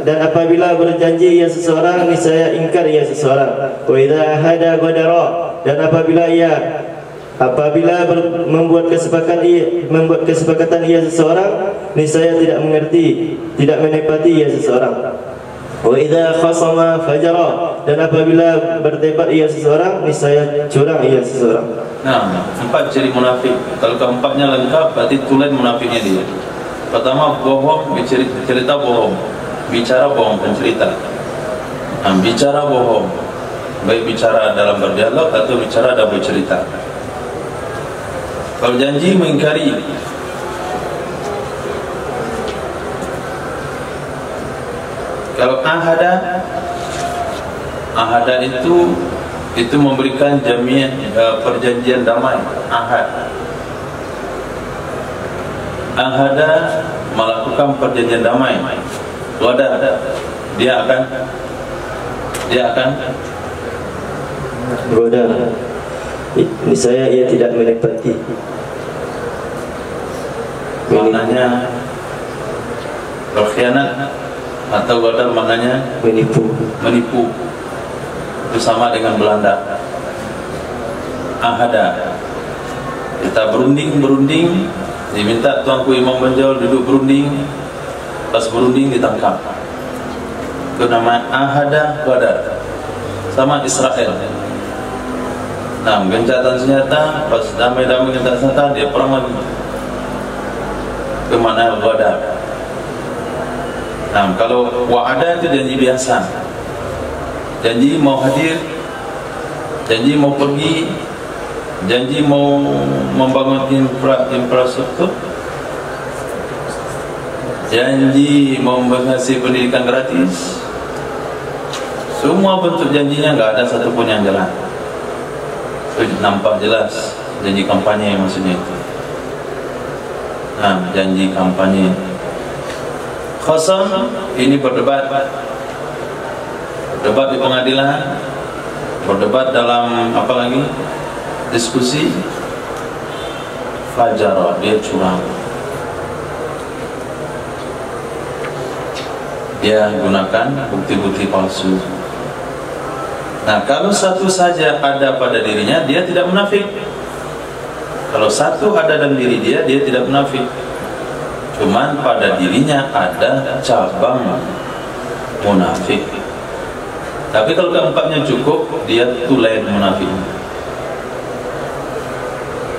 dan apabila berjanji ia seseorang niscaya ingkar ia seseorang. Wa idza hada ghadara, dan apabila membuat kesepakatan ia seseorang niscaya tidak mengerti, tidak menepati ia seseorang. Wa idza khasama fajara, dan apabila berdebat ia seseorang niscaya curang ia seseorang. Nah, 4 ciri munafik. Kalau keempatnya lengkap berarti tulen munafiknya dia. Pertama, bohong, cerita bohong, bicara bohong, pencerita. Bicara bohong, baik bicara dalam berdialog atau bicara dalam bercerita. Kalau janji mengingkari. Kalau ahada itu memberikan jaminan perjanjian damai. Ahada melakukan perjanjian damai. Ghadar, dia akan Ghadar, niscaya ia tidak menepati. Maknanya berkhianat, atau ghadar maknanya menipu. Itu sama dengan Belanda. Ahada, kita berunding, diminta tuanku Imam Banjol duduk berunding, pas berunding ditangkap. Itu nama ahada ghadar. Sama Israel, Nah, gencatan senjata, pas damai-damai gencatan senjata, dia perang lagi ke mana Ghadar. Nah, kalau wa'ada itu janji biasa, janji mau hadir, janji mau pergi, janji mau membangun infrastruktur, janji mau mengasih pendidikan gratis. Semua bentuk janjinya nggak ada satupun yang jalan. Itu nampak jelas janji kampanye maksudnya itu. Nah, janji kampanye. Khasam ini berdebat di pengadilan, berdebat dalam apa lagi, diskusi. Fajar, dia curang, dia gunakan bukti-bukti palsu. Nah, kalau satu saja ada pada dirinya, dia tidak munafik. Kalau satu ada dalam diri dia, dia tidak munafik. Cuman pada dirinya ada cabang munafik. Tapi kalau keempatnya cukup, dia tulen munafik.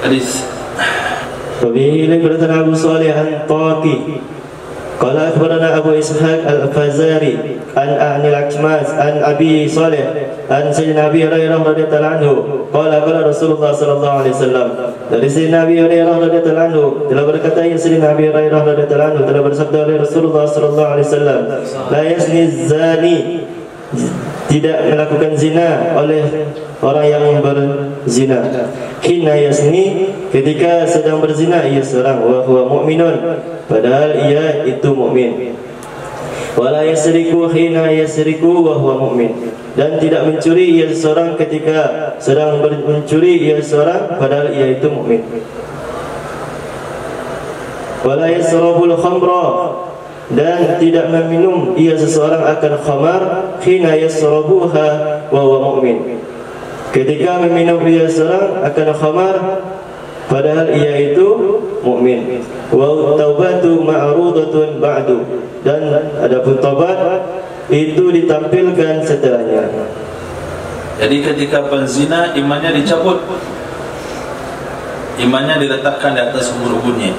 Hadis. Wabihi berkata Abu Salih Al-Taqi, qala akhbarana Abu Ishaq Al-Fazari an Al-Akmas an Abi Salih an Sayyidina Abi Hurairah radhiyallahu anhu qala qala Rasulullah sallallahu alaihi wasallam. Dari Sayyidina Abi Hurairah radhiyallahu anhu telah berkata yang Sayyidina Abi Hurairah radhiyallahu anhu telah bersabda oleh Rasulullah sallallahu alaihi wasallam, la yazni zani, tidak melakukan zina oleh orang yang berzina. Hina yasni, ketika sedang berzina ia seorang, wa huwa mu'minun, padahal ia itu mukmin. Wala yasriku hina yasriku wa huwa mu'min, dan tidak mencuri ia seorang ketika sedang mencuri ia seorang, padahal ia itu mukmin. Wala yasrabul khamra, dan tidak meminum ia seseorang akan khamar, hina yasrabuha wa huwa mu'min, ketika meminum ia seorang akan khamar, padahal ia itu mukmin. Wa taubatu ma'rudatun ba'du, dan adapun taubat itu ditampilkan setelahnya. Jadi ketika penzina imannya dicabut, imannya diletakkan di atas ubun-ubunnya.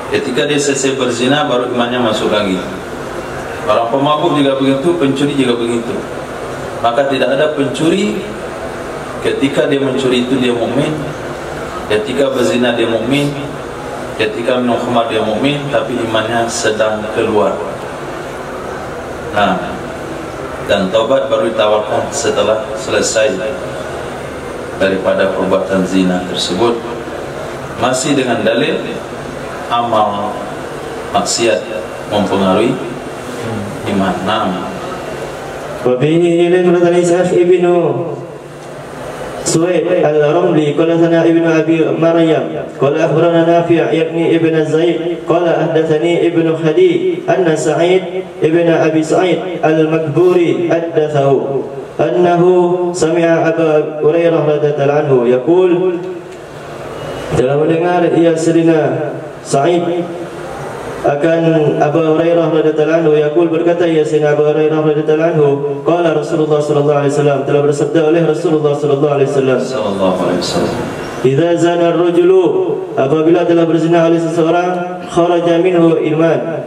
Ketika dia selesai berzina baru imannya masuk lagi. Orang pemabuk juga begitu, pencuri juga begitu. Maka tidak ada pencuri ketika dia mencuri itu dia mukmin, ketika berzina dia mukmin, ketika minum khamar dia mukmin, tapi imannya sedang keluar. Nah, dan taubat baru ditawarkan setelah selesai daripada perbuatan zina tersebut, masih dengan dalil amal maksiat mempengaruhi iman. Wabihi ilaihi Ishaq ibnu Suwaid Al-Ramli qala sana ibnu Abi Maryam qala akhbarana Nafi' yakni ibn Zaid qala ahdatsani ibnu Khadi anna Sa'id ibn Abi Sa'id Al-Makburi haddatsahu annahu sami'a Abu Hurairah radhiyallahu anhu yaqul, telah mendengar ia Sayyidina Sa'id akan Abu Hurairah radhiyallahu anhu yaqul, berkata ya Sayyidina Abu Hurairah radhiyallahu anhu, qala Rasulullah sallallahu alaihi wasallam, telah bersabda oleh Rasulullah sallallahu alaihi wasallam, idza zana ar-rajulu, apabila telah berzina oleh seseorang, kharaja minhu iman,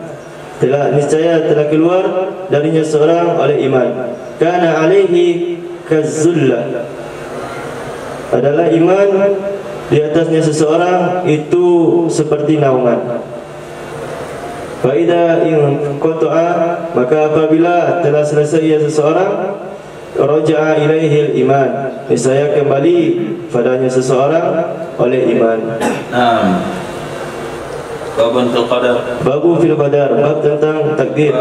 telah niscaya telah keluar darinya seorang oleh iman, kana alaihi kazzullah, adalah iman di atasnya seseorang itu seperti naungan. Faida in qata'a, maka apabila telah selesai ia seseorang, raja'a ilaihi iman, niscaya kembali padanya seseorang oleh iman. Babun fil qadar. Babu fil qadar, bab tentang takdir.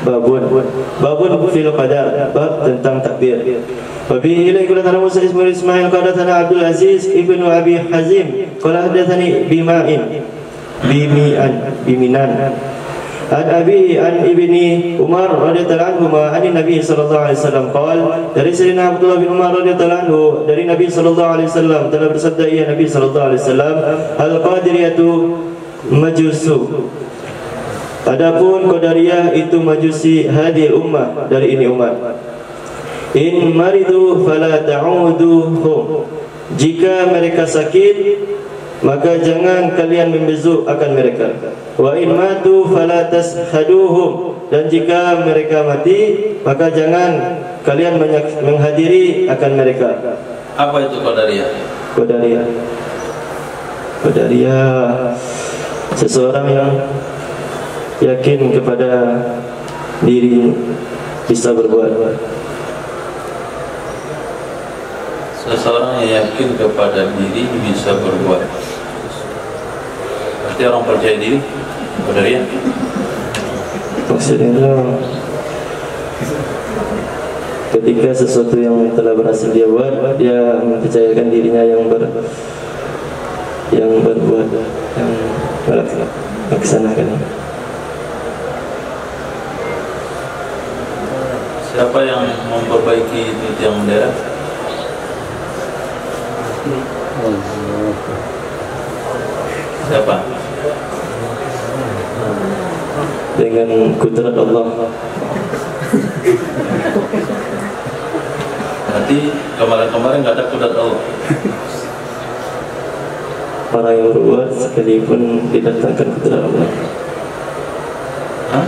Babun fil qadar, bab tentang takdir. Wabihi ilaihi qala Musa ibn Ismail qala sana Abdul Aziz ibnu Abi Hazim qala hadatsani biminan an Abi an ibni Umar radhiyallahu anhu an Nabi sallallahu alaihi wasallam qala, dari Sayyidina Abdullah bin Umar radhiyallahu anhu dari Nabi sallallahu alaihi wasallam telah bersabda ia Nabi sallallahu alaihi wasallam, al-qadiriyatu majusu, adapun qadariyah itu majusi hadil ummah, dari ini umat. In maridu fala ta'uduhum. Jika mereka sakit, maka jangan kalian membezuk akan mereka. Wa in matu fala tashaduhum. Dan jika mereka mati, maka jangan kalian menghadiri akan mereka. Apa itu qadariyah? Qadariyah seseorang yang yakin kepada diri bisa berbuat. Seseorang yang yakin kepada diri bisa berbuat. Berarti orang percaya diri, qadariyah. Maksudnya ketika sesuatu yang telah berhasil dia buat, dia mempercayakan dirinya yang berbuat, yang melaksanakan. Siapa yang memperbaiki itu tiang bendera? Siapa? Dengan kudrat Allah. Nanti kemarin-kemarin nggak ada kudrat Allah. Orang yang berbuat sekalipun didatangkan kudrat Allah. Hah?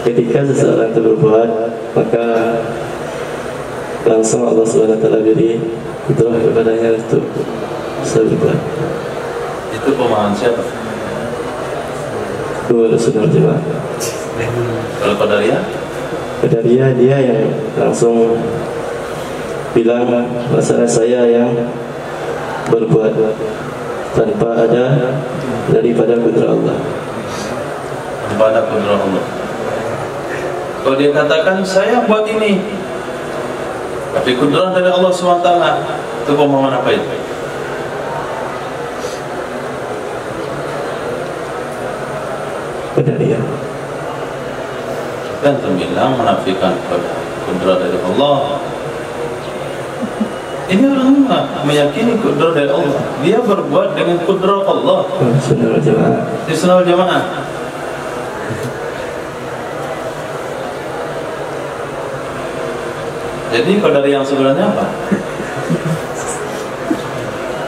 Ketika seseorang itu berbuat, maka langsung Allah SWT beri kudrat kepadanya untuk bisa berbuat. Itu pemahaman siapa? Dua Rasulullah Jemaah. Kalau qadariyah? Qadariyah dia yang langsung bilang masalah saya yang berbuat tanpa ada daripada kudrat Allah. Tanpa ada kudrat Allah. Kalau dia katakan saya buat ini, tapi kudrat dari Allah SWT, itu pemahaman apa itu? Qadariyah. Dan terbilang menafikan kudrat dari Allah. Ini orang meyakini kudrat dari Allah. Dia berbuat dengan kudrat Allah. Sunnah wal Jamaah. Di Sunnah wal Jamaah. Jadi qadari yang sebenarnya apa?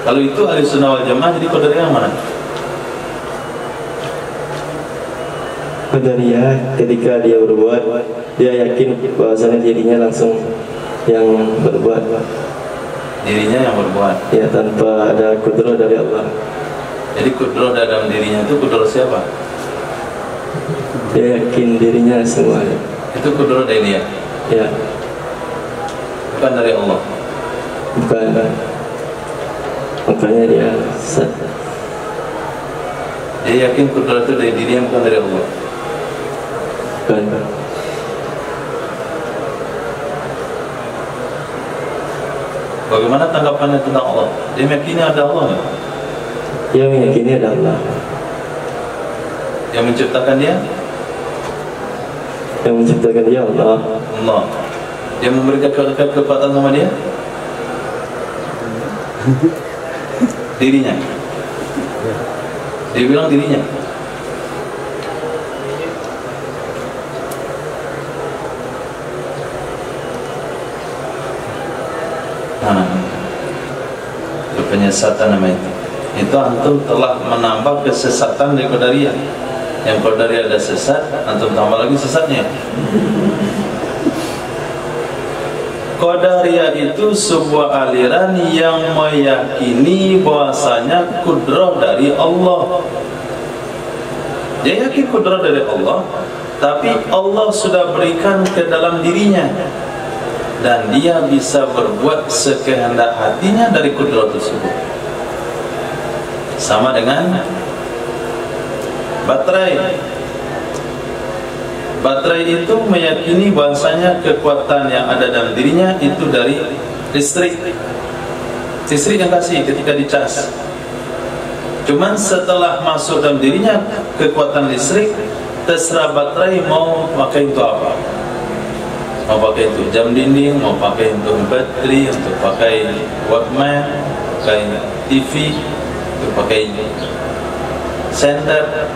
Kalau itu ahli Sunnah wal Jamaah, jadi qadari yang mana? Qadariyah ketika dia berbuat, dia yakin bahwasanya dirinya langsung yang berbuat. Dirinya yang berbuat. Ya, tanpa ada kudrat dari Allah. Jadi kudrat dalam dirinya itu kudrat siapa? Dia yakin dirinya semuanya. Itu kudrat dari dia. Ya, Bukan dari Allah. bukan. Makanya dia sesat. Dia yakin kudrat itu dari dirinya, bukan dari Allah. Bukan. Bagaimana tanggapannya tentang Allah? Dia meyakini ada Allah nggak? Dia meyakini ada Allah. Yang menciptakan dia? Yang menciptakan dia Allah. Allah. Dia memberikan kekuatan sama dia? Dirinya. Dia bilang dirinya. Nah, itu penyesatan namanya itu. Itu antum telah menambah kesesatan dari qadariyah. Yang qadariyah ada sesat, antum tambah lagi sesatnya. Qadariyah itu sebuah aliran yang meyakini bahwasanya kudrah dari Allah. Dia yakin kudrah dari Allah, tapi Allah sudah berikan ke dalam dirinya, dan dia bisa berbuat sekehendak hatinya dari kudrah tersebut. Sama dengan baterai. Baterai itu meyakini bahasanya kekuatan yang ada dalam dirinya itu dari listrik. Listrik yang kasih ketika dicas. Cuman setelah masuk dalam dirinya kekuatan listrik, terserah baterai mau pakai itu apa. Mau pakai itu jam dinding, mau pakai untuk baterai, untuk pakai Walkman, pakai TV, untuk pakai senter.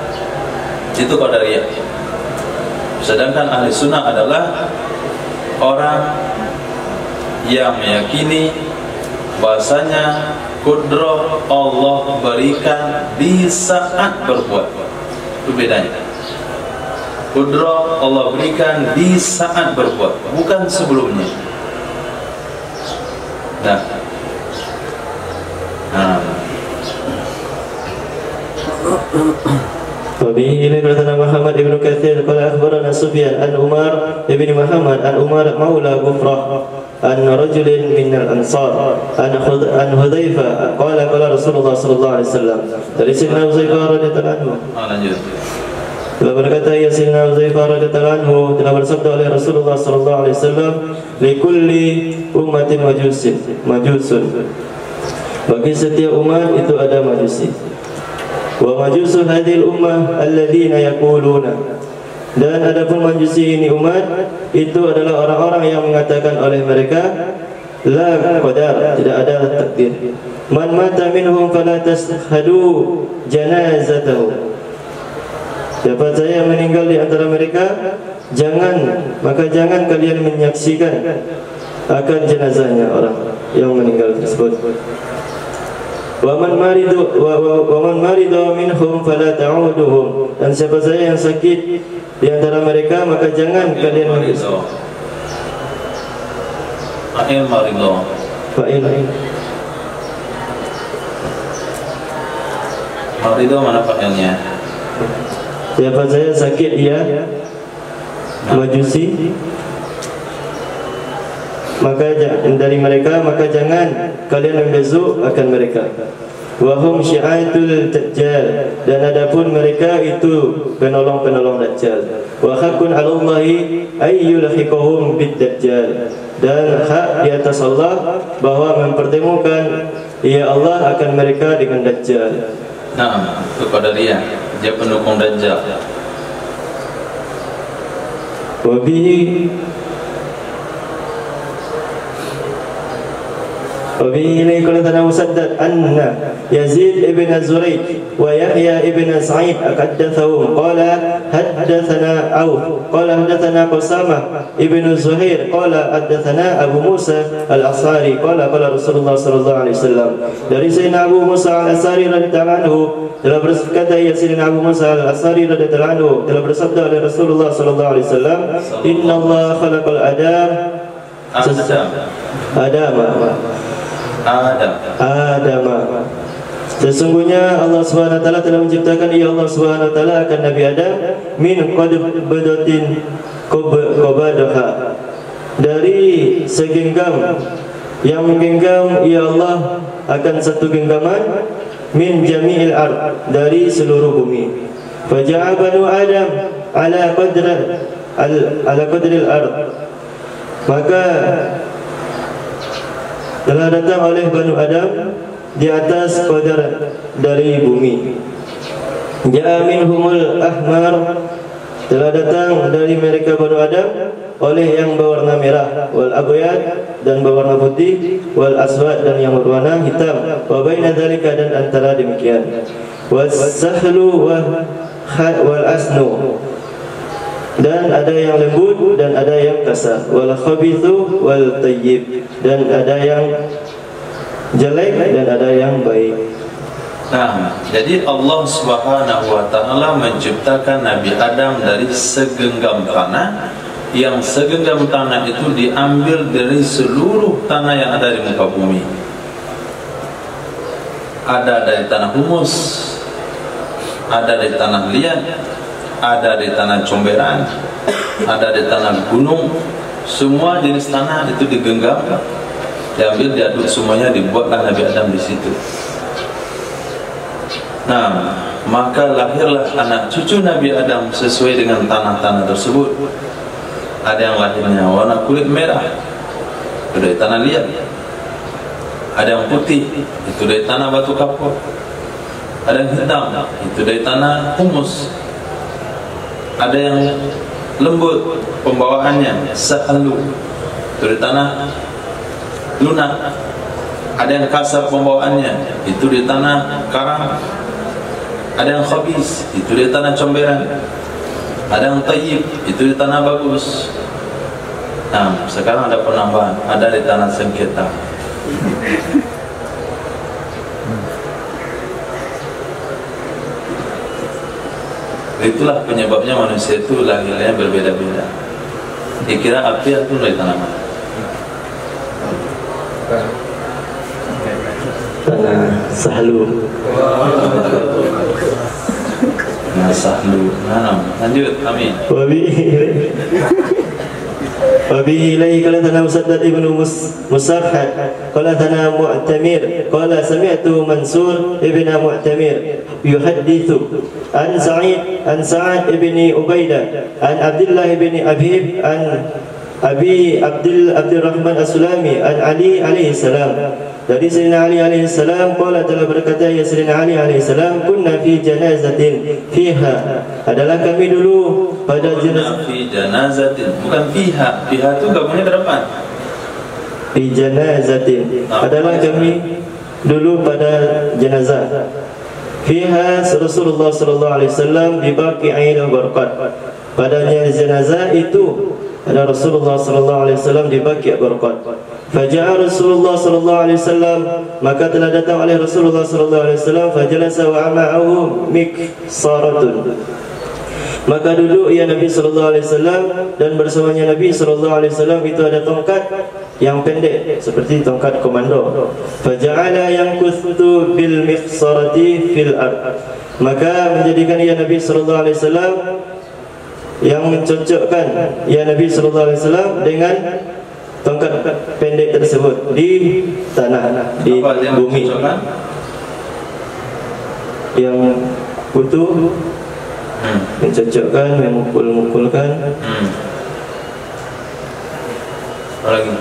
Itu qadariyah. Sedangkan ahli sunnah adalah orang yang meyakini bahasanya kudrah Allah berikan di saat berbuat. Itu bedanya. Kudrah Allah berikan di saat berbuat, bukan sebelumnya. وبه لنا محمد بن كثير قال أخبرنا سفيان عن عمر بن محمد عن عمر مولى غفرة عن رجل من الأنصار عن حذيفة قال قال رسول الله صلى الله عليه وسلم. Dari Sayyidina Huzaifah radhiyallahu anhu. Telah berkata ya Sayyidina Huzaifah radhiyallahu anhu, telah bersabda oleh Rasulullah sallallahu alaihi wasallam, likulli ummatin majusun. Bagi setiap umat itu ada majusi. Wa majusu hadhil ummah alladzina yaquluna, dan adapun majusi ini umat itu adalah orang-orang yang mengatakan oleh mereka la qadar, tidak ada takdir. Man mata minhum fala tashhadu janazatahu. Siapa saja yang meninggal di antara mereka, maka jangan kalian menyaksikan akan jenazahnya orang yang meninggal tersebut. Wa man maridu minhum fala ta'uduhum, dan siapa saja yang sakit di antara mereka, maka jangan kalian maridu. Maridu mana fa'ilnya? Siapa saja sakit dia majusi, maka dari mereka, maka jangan kalian membezuk akan mereka. Wahum syi'atul dajjal, dan adapun mereka itu penolong-penolong dajjal. Wa haqqun 'alallahi ayyulhiqahum bid-dajjal, dan hak di atas Allah bahwa mempertemukan ya Allah akan mereka dengan dajjal. Nah, kepada dia pendukung dajjal. وبه إليه قال ثنا مسدد أن يزيد ابن زريق ويحيى ابن سعيد حدثهم قال حدثنا عوف قال حدثنا قسامة ابن زهير قال حدثنا أبو موسى الأنصاري قال قال رسول الله صلى الله عليه وسلم. Dari Sayyidina Abu Musa al-Asy'ari radhiyallahu anhu, telah berkata ya Sayyidina Abu Musa al-Asy'ari radhiyallahu anhu, telah bersabda oleh Rasulullah sallallahu alaihi wasallam, Inna Allah khalaqal Adam sesungguhnya Allah Subhanahu wa taala telah menciptakan Allah Subhanahu wa taala akan Nabi Adam min qadbatin qabadaha, dari segenggam yang menggenggam ya Allah akan satu genggaman, min jami'il ard, dari seluruh bumi. Faja'a banu Adam ala qadril ard, maka telah datang oleh Banu Adam di atas qadar dari bumi. Ja'a minhumul ahmar, telah datang dari mereka Banu Adam oleh yang berwarna merah, wal abyad, dan berwarna putih, wal aswad, dan yang berwarna hitam, wa baina dzalika, dan antara demikian, was sahlu wal asnu, dan ada yang lembut dan ada yang kasar, wal khabithu wal tayyib, dan ada yang jelek dan ada yang baik. Nah, jadi Allah Subhanahu wa taala menciptakan Nabi Adam dari segenggam tanah, yang segenggam tanah itu diambil dari seluruh tanah yang ada di muka bumi. Ada dari tanah humus, ada dari tanah liat, ada di tanah comberan, ada di tanah gunung. Semua jenis tanah itu digenggam, diambil, diaduk, semuanya dibuatlah Nabi Adam di situ. Nah, maka lahirlah anak cucu Nabi Adam sesuai dengan tanah-tanah tersebut. Ada yang lahirnya warna kulit merah, itu dari tanah liat. Ada yang putih, itu dari tanah batu kapur. Ada yang hitam, itu dari tanah humus. Ada yang lembut pembawaannya, sahalu, itu dari tanah lunak. Ada yang kasar pembawaannya, itu di tanah karang. Ada yang khabis, itu di tanah comberan. Ada yang tayyib, itu di tanah bagus. Nah, sekarang ada penambahan, ada di tanah sengketa. Itulah penyebabnya manusia itu lahirnya berbeda-beda. Dikira api itu dari tanah mana? Tanah Sahlu. Nah, Sahlu. Nah, lanjut, amin. وبه إليه قال ثنا مسدد ابن مسرحد قال ثنا معتمر قال سمعت منصور ابن معتمر يحدث عن سعد ابن عبيدة عن عبد الله بن أبيب عن أبي عبد الرحمن السلامي عن علي عليه السلام. Dari Sayyidina Ali alaihi salam, qala telah berkata ya Sayyidina Ali alaihi salam, kunna fi janazatin fiha, adalah kami dulu pada jenazah. Fi janazatin, bukan fiha. Fiha itu gabungnya ke depan. Fi janazatin, adalah kami dulu pada jenazah. Fiha Rasulullah sallallahu alaihi wasallam bi baqi'il barqat. Pada jenazah itu ada Rasulullah sallallahu alaihi wasallam di Baqi' Barqat. Faja'a Rasulullah sallallahu alaihi wasallam, maka telah datang oleh Rasulullah sallallahu alaihi wasallam, fajalasa wa ma'ahu miksaratun. Maka duduk ya Nabi sallallahu alaihi wasallam, dan bersamanya Nabi sallallahu alaihi wasallam itu ada tongkat yang pendek seperti tongkat komando. Faja'ala yankustu bil miksarati fil ard. Maka menjadikan ya Nabi sallallahu alaihi wasallam yang mencocokkan ya Nabi sallallahu alaihi wasallam dengan tongkat pendek tersebut di tanah, di bumi yang utuh, mencocokkan, memukul-mukulkan. Lagi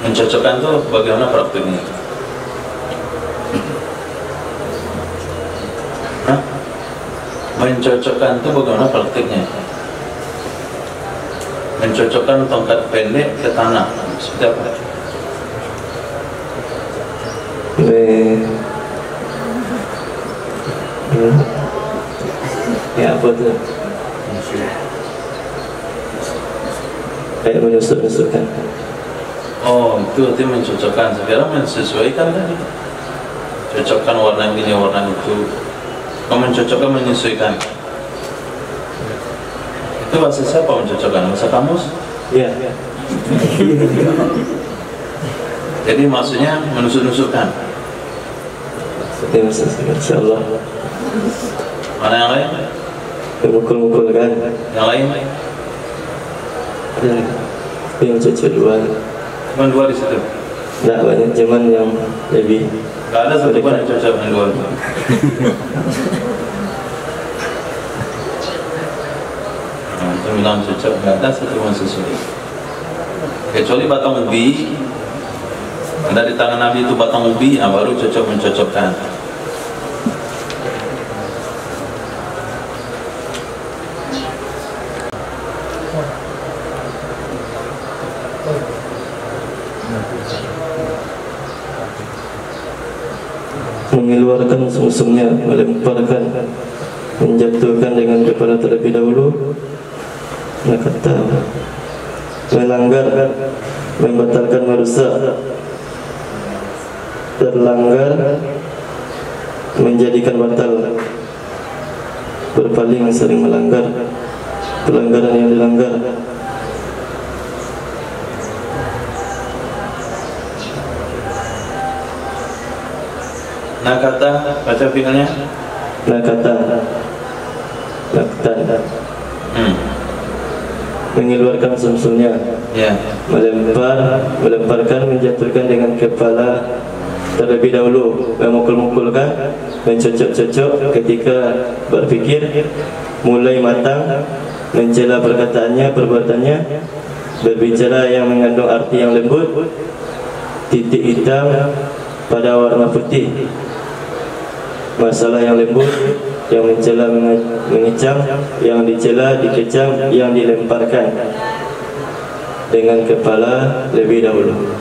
mencocokkan itu bagaimana praktiknya? Mencocokkan itu bagaimana praktiknya? Mencocokkan tongkat pendek ke tanah seperti apa? Ya apa tu? Kayak menusuk-nusukkan. Oh, itu artinya mencocokkan. Sekarang menyesuaikan tadi. Cocokkan warna ini, warna itu. Kalau mencocokkan, menyesuaikan. Itu bahasa siapa mencocokkan? Bahasa kamus? Ya. Jadi maksudnya menusuk-nusukkan. Ya, insyaAllah. Mana yang lain? Memukul-mukulkan. Yang lain? Ya, yang cocok dua. Cuma dua di situ. Tak banyak, cuman yang lebih. Tak ada satu pun yang cocok dengan dua. Itu bilang cocok, tak ada satu pun sesuai. Kecuali batang ubi. Ada di tangan Nabi itu batang ubi, baru cocok mencocokkan. Mengeluarkan sumsumnya, melemparkan, menjatuhkan dengan kepala terlebih dahulu, kata melanggar, membatalkan, merusak, terlanggar, menjadikan batal, berpaling, sering melanggar, pelanggaran yang dilanggar. Nakata, baca fi'ilnya. Nakata, naktan, mengeluarkan sumsumnya, Ya. melemparkan, menjatuhkan dengan kepala terlebih dahulu, memukul-mukulkan, mencocok-cocok ketika berfikir, mulai matang, mencela perkataannya, perbuatannya, berbicara yang mengandung arti yang lembut, titik hitam pada warna putih, masalah yang lembut, yang mencela mengecam, yang dicela dikecam, yang dilemparkan dengan kepala lebih dahulu.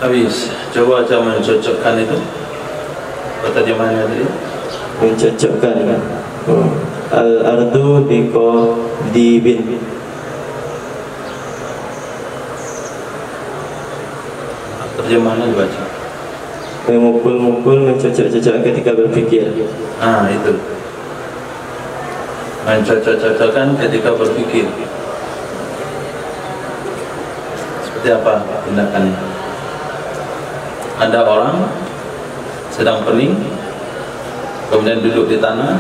Habis. Coba mencocokkan itu. Kata dia mana tadi? Mencocokkan. Oh. al-ardu biqadibin. Terjemahannya dibaca. Memukul-mukul, mencocok-cocok ketika berpikir. Itu. Mencocok-cocokkan ketika berpikir. Seperti apa tindakannya? Ada orang sedang pening, kemudian duduk di tanah,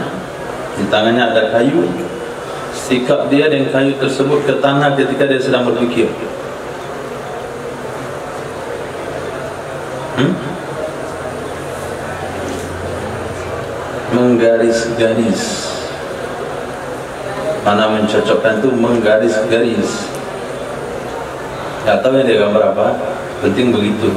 di tangannya ada kayu. Sikap dia dengan kayu tersebut ke tanah ketika dia sedang berpikir. Menggaris-garis. Mana mencocokkan itu menggaris-garis. Gak tahu yang dia gambar apa, penting begitu.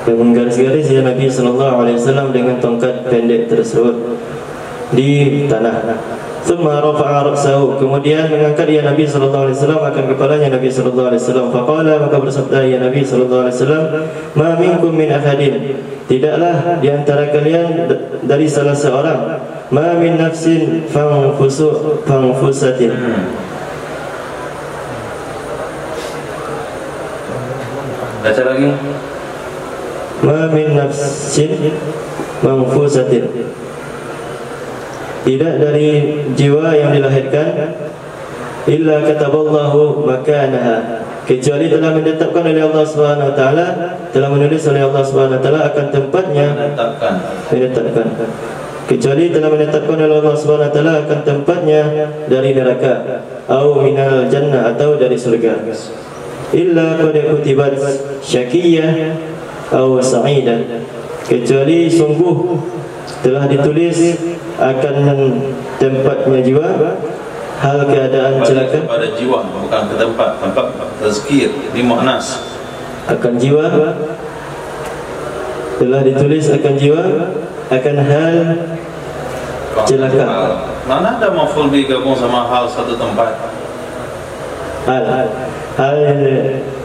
Menggaris-garis ya Nabi SAW dengan tongkat pendek tersebut di tanah. Thumma rafa'a ra'sahu, kemudian mengangkat ya Nabi SAW akan kepalanya Nabi SAW. Faqala, maka bersabda ya Nabi SAW, ma minkum min ahadin, tidaklah di antara kalian dari salah seorang, ma min nafsin fangfusatin, baca lagi, ma min nafsin manfusatin, tidak dari jiwa yang dilahirkan, illa kataballahu makanaha, kecuali telah menetapkan oleh Allah Subhanahu wa taala, telah menulis oleh Allah Subhanahu wa taala akan tempatnya, menetapkan, kecuali telah menetapkan oleh Allah Subhanahu wa taala akan tempatnya dari neraka, au minal jannah, atau dari surga. Illa qad kutibat syaqiyah au sa'idah, kecuali sungguh telah ditulis akan tempatnya jiwa hal keadaan celaka, pada jiwa, bukan ke tempat tazkir di mu'nas. Akan jiwa telah ditulis akan jiwa akan hal celaka. Mana ada maf'ul bi gabung sama hal satu tempat? Hal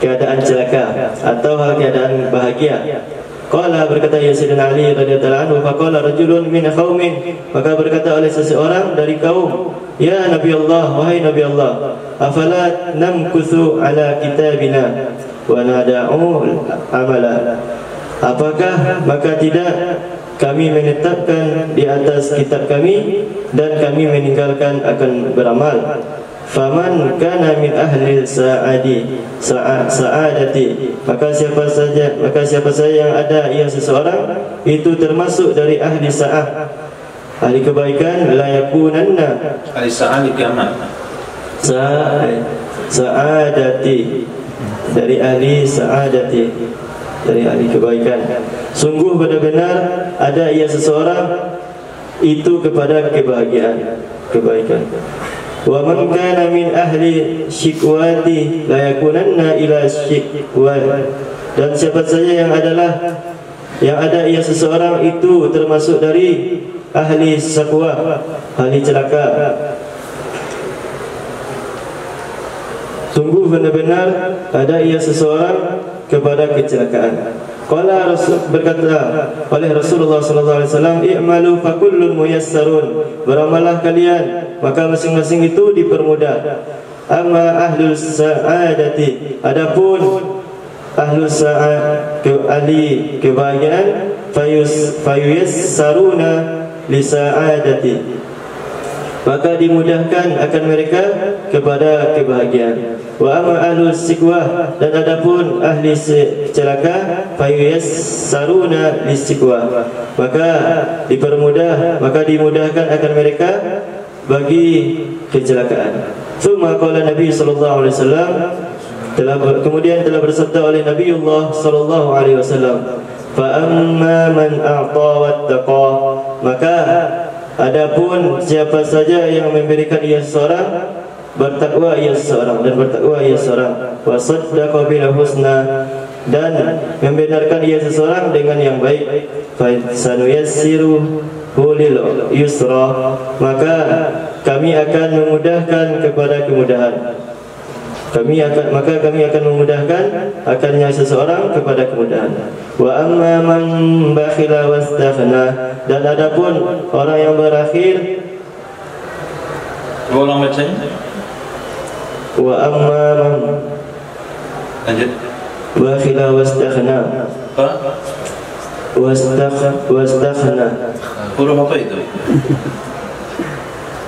keadaan celaka atau hal keadaan bahagia. Qala, berkata ya Sayyidina Ali radhiyallahu anhu, faqala rajulun min qaumin, maka berkata oleh seseorang dari kaum, ya Nabi Allah, wahai Nabi Allah, afala namkuthu ala kitabina wa nada'u amala, apakah maka tidak kami menetapkan di atas kitab kami dan kami meninggalkan akan beramal. Faman kana min ahli sa'adati, maka siapa saja yang ada ia seseorang itu termasuk dari ahli sa'ah, ahli kebaikan, la yakunanna, ahli sa'ah di kiamat, sa'adati, dari ahli sa'adati, dari ahli kebaikan. Sungguh benar-benar ada ia seseorang itu kepada kebahagiaan, kebaikan. Wa man kana min ahli syikwati la yakunanna ila syikwat, dan siapa saja yang ada ia seseorang itu termasuk dari ahli sakwa, ahli celaka. Sungguh benar-benar ada ia seseorang kepada kecelakaan. Qala Rasul, berkata oleh Rasulullah sallallahu alaihi wasallam, i'malu fa kullun muyassarun, beramallah kalian maka masing-masing itu dipermudah. Amma ahlus sa'adati, adapun ahlus sa'ad, ahli kebahagiaan, fayuyassaruna li sa'adati, maka dimudahkan akan mereka kepada kebahagiaan. Wa amma ahlus sikwah, dan adapun ahli celaka, fayuyassaruna lissikwah, maka dimudahkan akan mereka bagi kecelakaan. Tsumma qala Nabi sallallahu alaihi wasallam, kemudian telah bersabda oleh Nabiullah sallallahu alaihi wasallam, fa amma man a'ta wattaqa, maka adapun siapa saja yang memberikan ia seorang, bertakwa ia seorang, dan bertakwa ia seorang, wa saddaqa bil husna, dan membenarkan ia seseorang dengan yang baik, fa sanuyassiru lil yusra, maka kami akan memudahkan kepada kemudahan. maka kami akan memudahkan akannya seseorang kepada kemudahan. Wa amma man bakhila wastaghna, dan adapun orang yang berakhir, ulang bacanya. wa amma man Lanjut. bakhila wastaghna, Apa? wastaghna. Huruf apa itu?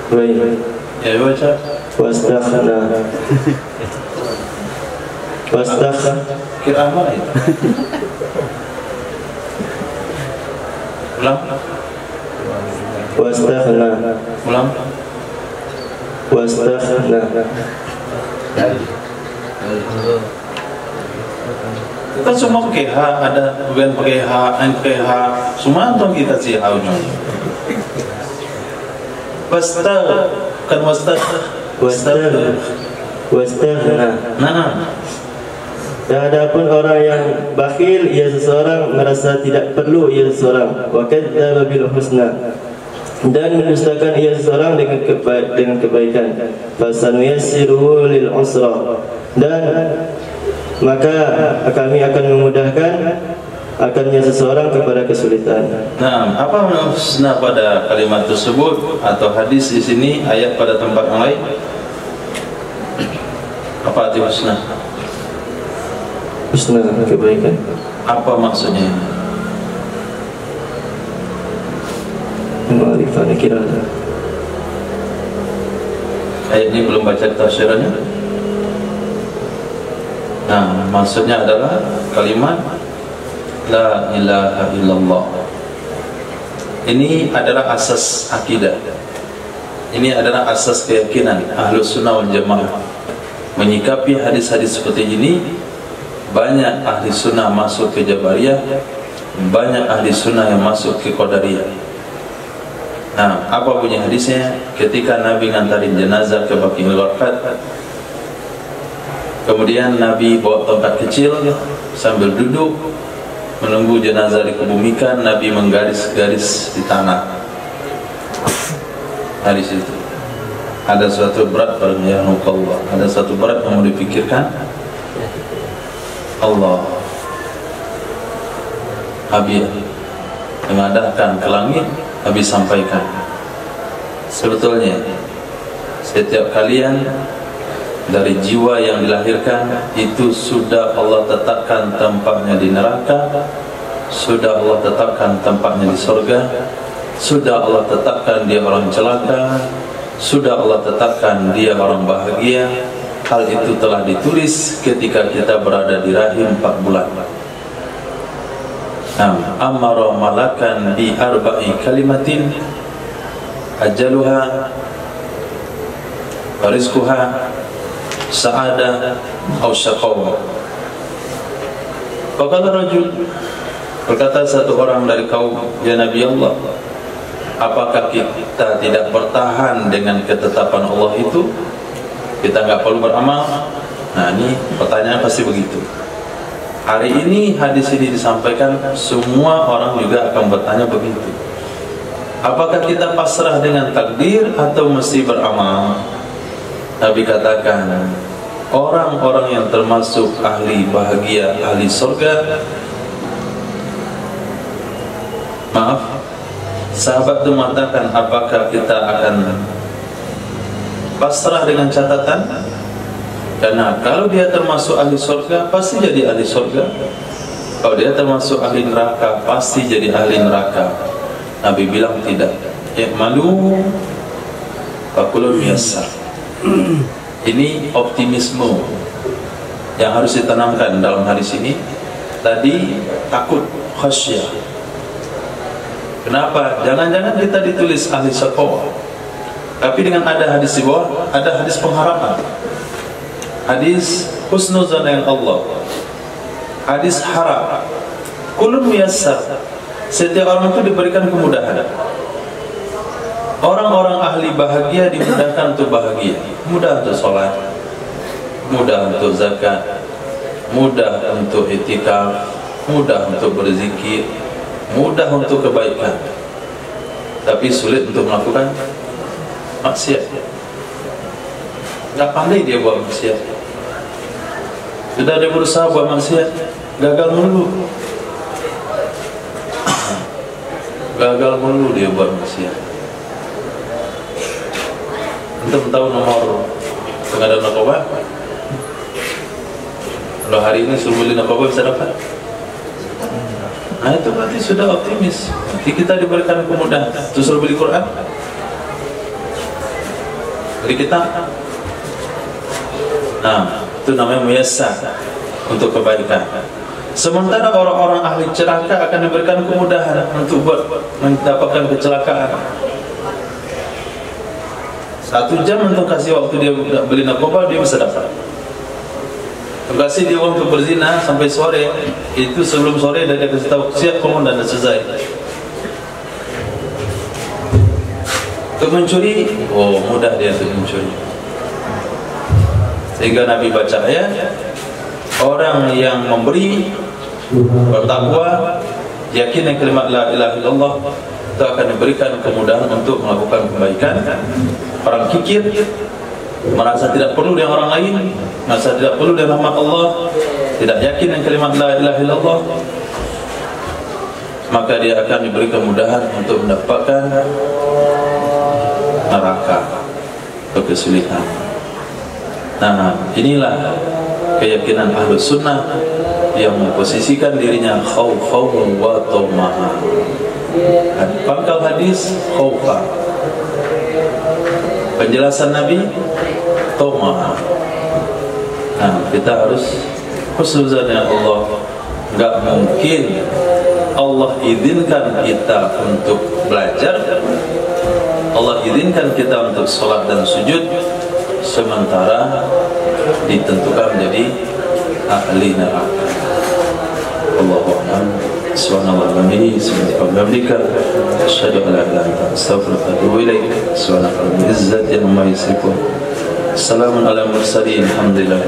Baik. Ya baca. Wastaghna. Kira apa itu? Ulang. Wastaghna. Ulang. Wastaghna. Kita semua pakai H, ada bukan pakai H, N pakai H, semua tuh kita sih H-nya. Kan Wastaghna. Nah, Dan adapun orang yang bakhil, ia seseorang merasa tidak perlu ia seseorang, wa kadzdzaba bil husna, dan mendustakan ia seseorang dengan kebaikan, fasanuyassiruhu lil usra, dan maka kami akan memudahkan akannya seseorang kepada kesulitan. nah, apa husna pada kalimat tersebut atau hadis di sini, ayat pada tempat yang lain? Apa arti husna? Husna, kebaikan. Apa maksudnya? Ma'rifah kira. Ayat ini belum baca tafsirannya. Nah, maksudnya adalah kalimat La ilaha illallah. Ini adalah asas akidah. Ini adalah asas keyakinan Ahlus Sunnah wal Jamaah. Menyikapi hadis-hadis seperti ini, banyak ahli sunnah masuk ke Jabariyah, banyak ahli sunnah yang masuk ke Qadariyah. Nah, apa bunyi hadisnya? Ketika Nabi ngantarin jenazah ke Baqiul Gharqad, kemudian Nabi bawa tongkat kecil sambil duduk menunggu jenazah dikebumikan, Nabi menggaris-garis di tanah. Hadis itu ada suatu berat pada Allah, ada satu berat yang mau dipikirkan Allah. Nabi mengadahkan ke langit, Nabi sampaikan, sebetulnya setiap kalian dari jiwa yang dilahirkan itu sudah Allah tetapkan tempatnya di neraka, sudah Allah tetapkan tempatnya di surga, sudah Allah tetapkan dia orang celaka, sudah Allah tetapkan dia orang bahagia. Hal itu telah ditulis ketika kita berada di rahim 4 bulan. Amara malakan bi arba'i kalimatin ajaluha warizquha sa'adah atau syaqawah. Faqala rajul, berkata satu orang dari kaum, ya Nabi Allah, apakah kita tidak bertahan dengan ketetapan Allah itu? Kita nggak perlu beramal? Nah, ini pertanyaan pasti begitu. Hari ini hadis ini disampaikan, semua orang juga akan bertanya begitu. Apakah kita pasrah dengan takdir atau mesti beramal? Nabi katakan, orang-orang yang termasuk ahli bahagia, ahli surga. Maaf, sahabat itu mengatakan, apakah kita akan pasrah dengan catatan? Karena kalau dia termasuk ahli surga, pasti jadi ahli surga. Kalau dia termasuk ahli neraka, pasti jadi ahli neraka. Nabi bilang tidak. I'malu fakullun muyassar. Ini optimisme yang harus ditanamkan dalam hadis ini. Tadi takut, khasyah. Kenapa? Jangan-jangan kita ditulis ahli syaqawah, tapi dengan ada hadis di bawah, ada hadis pengharapan, hadis husnuzan dengan Allah, hadis harap, kulun muyassar. Setiap orang itu diberikan kemudahan. Orang-orang ahli bahagia dimudahkan untuk bahagia, mudah untuk sholat, mudah untuk zakat, mudah untuk i'tikaf, mudah untuk berzikir, mudah untuk kebaikan, tapi sulit untuk melakukan maksiat. Nggak pandai dia buat maksiat. Sudah dia berusaha buat maksiat, gagal mulu. Gagal mulu dia buat maksiat. Antum tahu nomor pengadaan narkoba? Kalau hari ini suruh beli narkoba bisa dapat? Nah itu berarti sudah optimis. Nanti kita diberikan kemudahan. Terus suruh beli Quran, beli kitab. Nah itu namanya muyassar untuk kebaikan. Sementara orang-orang ahli celaka akan diberikan kemudahan untuk mendapatkan kecelakaan. 1 jam untuk kasih waktu dia beli narkoba, dia bisa dapat. Kasih dia uang untuk berzina sampai sore, itu sebelum sore dia kasih tahu siap komandan dan selesai. Untuk mencuri, oh mudah dia untuk mencuri. Sehingga Nabi baca ayat, orang yang memberi, bertakwa, yakin yang kalimat la ilaha illallah, itu akan diberikan kemudahan untuk melakukan kebaikan. Orang kikir, merasa tidak perlu dengan orang lain, merasa tidak perlu dengan rahmat Allah, tidak yakin dengan kalimat la ilaha illallah, maka dia akan diberi kemudahan untuk mendapatkan neraka atau kesulitan. Nah, inilah keyakinan Ahlus Sunnah yang memposisikan dirinya khawfan wa tama'a. Pangkal hadis khawfa, penjelasan Nabi tama'a. Nah, kita harus husnuzan dengan Allah. Enggak mungkin Allah izinkan kita untuk belajar, Allah izinkan kita untuk sholat dan sujud, sementara ditentukan menjadi ahli neraka. Allahu a'lam. Subhanallah wa bihamdihi, asyhadu an la ilaha illa anta, astaghfiruka wa atubu ilaik. Subhanallah wa bihamdihi, amma yasifun. Assalamun ala mursalin, alhamdulillah.